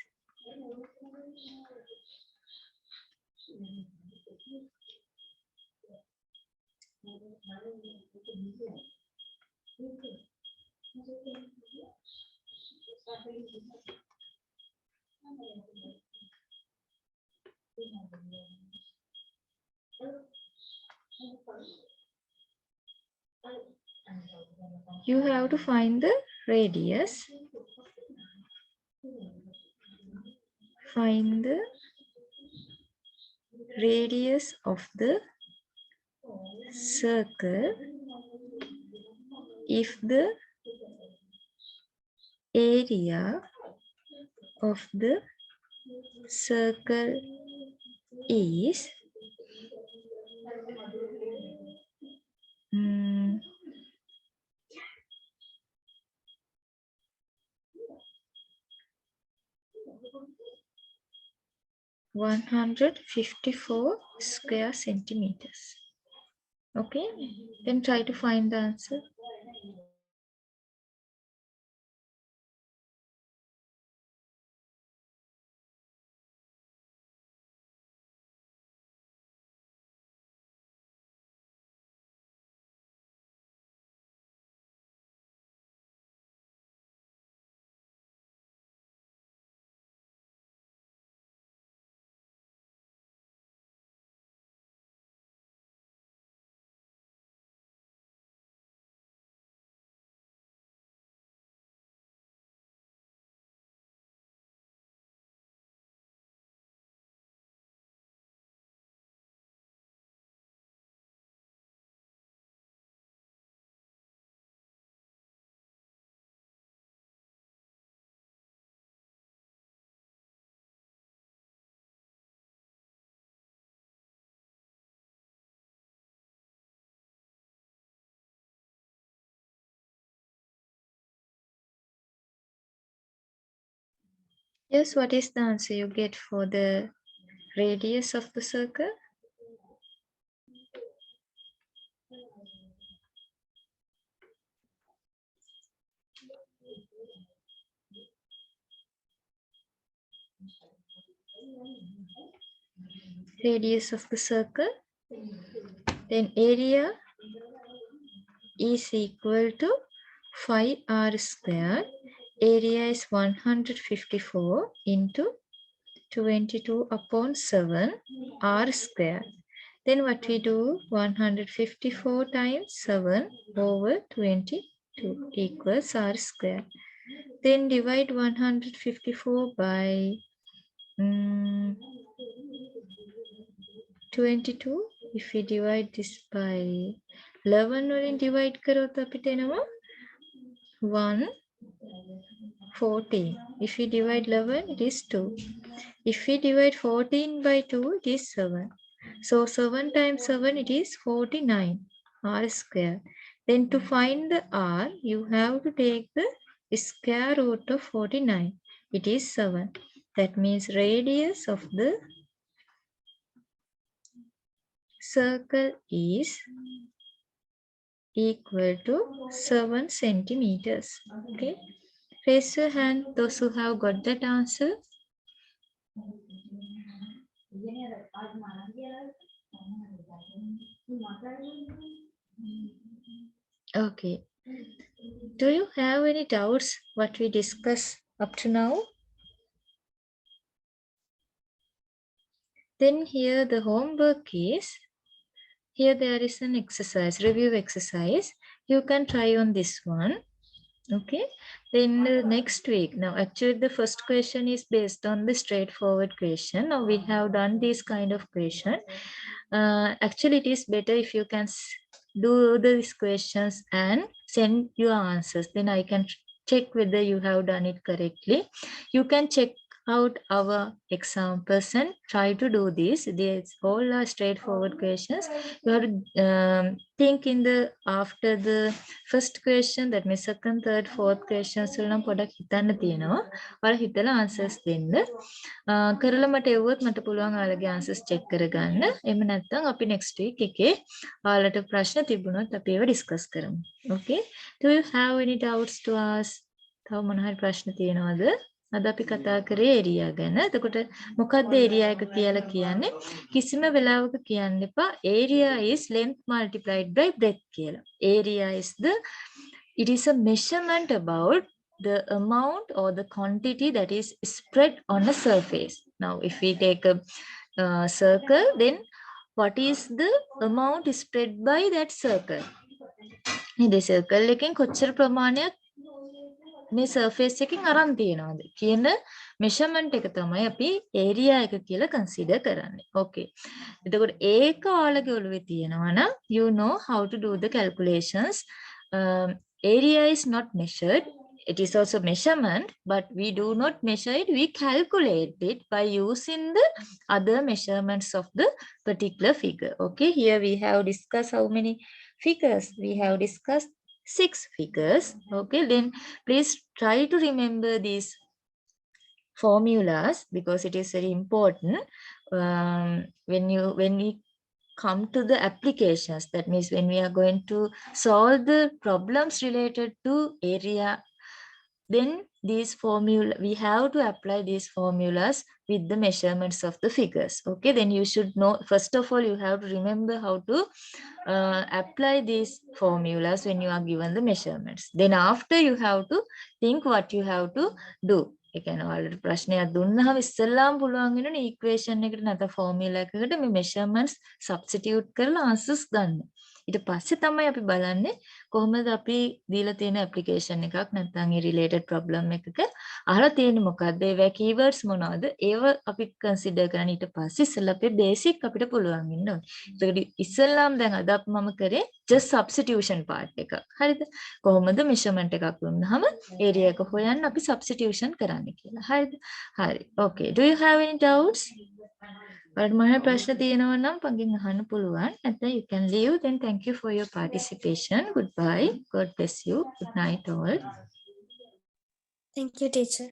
you have to find the radius. Find the radius of the circle if the area of the circle is 154 square centimeters. Okay, then try to find the answer. Yes, what is the answer you get for the radius of the circle? radius of the circle. Then area is equal to 5r square. Area is 154 into 22 upon 7 r square. Then what we do? 154 times 7 over 22 equals r square. Then divide 154 by 22. If we divide this by 11 वलिන් divide කරොත් අපිට එනවා 114. If we divide 11, it is 2. If we divide 14 by 2, it is 7. So 7 times 7, it is 49 r square. Then to find the r, you have to take the square root of 49. It is 7. That means radius of the circle is equal to 7 centimeters. Okay. Raise your hand, those who have got that answer. Okay. Do you have any doubts what we discussed up to now? Then here the homework is, here there is an exercise, review exercise. You can try on this one. Okay. Then next week, now actually the first question is based on the straightforward question. Now we have done this kind of question. Actually it is better if you can do these questions and send your answers. Then I can check whether you have done it correctly. You can check out our examples and try to do this. These all are straightforward questions. You have to think in the after the first question, that means second, third, fourth questions වල නම් පොඩක් හිතන්න තියෙනවා. ඔයාලා හිතලා answers දෙන්න. කරලා මට එවුවොත් මට පුළුවන් ඔයාලගේ answers check කරගන්න. එහෙම නැත්නම් අපි next week එකේ ඔයාලට ප්‍රශ්න තිබුණොත් අපි ඒවා discuss කරමු. Okay? Do you have any doubts to ask? තව මොන හරි ප්‍රශ්න තියෙනවද? අද අපි කතා කරේ area ගැන. එතකොට මොකක්ද area එක කියලා කියන්නේ? කිසිම වෙලාවක කියන්න එපා area is length multiplied by breadth කියලා. Area is it is a measurement about the amount or the quantity that is spread on a surface. Now if we take a circle, then what is the amount spread by that circle? මේ circle එකෙන් කොච්චර ප්‍රමාණයක් මේ surface එකකින් අරන් තියනවාද කියන measurement එක තමයි අපි area එක කියලා consider කරන්නේ. Okay. එතකොට ඒක ඔයාලගේ ඔළුවේ තියෙනවා නම් you know how to do the calculations. Area is not measured. It is also measurement, but we do not measure it. We calculate it by using the other measurements of the particular figure. Okay. Here we have discussed how many figures? We have discussed 6 figures. Okay, then please try to remember these formulas because it is very important when we come to the applications. That means when we are going to solve the problems related to area, then these formula we have to apply these formulas with the measurements of the figures. Okay, then you should know, first of all, you have to remember how to apply these formulas when you are given the measurements. Then after you have to think what you have to do. ඒ කියන්නේ ඔයාලට ප්‍රශ්නයක් දුන්නාම ඉස්සෙල්ලාම පුළුවන් වෙනනේ equation එකට නැත්නම් formula එකකට මේ measurements substitute කරලා answers ගන්න. ඊට පස්සේ තමයි අපි බලන්නේ කොහොමද අපි දීලා තියෙන application එකක් නැත්නම් ඒ related problem එකක අහලා තියෙන්නේ මොකද්ද, ඒවා keywords මොනවද, ඒව අපි consider කරන්න. ඊට පස්සේ ඉස්සෙල්ලා අපේ basic අපිට පුළුවන් වෙන්න ඕනේ. ඒකට ඉස්සෙල්ලාම දැන් අද මම කරේ just substitution part එක. හරිද? කොහොමද measurement එකක් දුන්නාම area එක හොයන්න අපි substitution කරන්න කියලා. හරිද? හරි. Okay. Do you have any doubts? ඔයාලට මොන ප්‍රශ්න තියෙනවා නම් පංගෙන් අහන්න පුළුවන්. නැත්නම් you can leave. Then thank you for your participation. Goodbye. God bless you. Good night all. Thank you, teacher.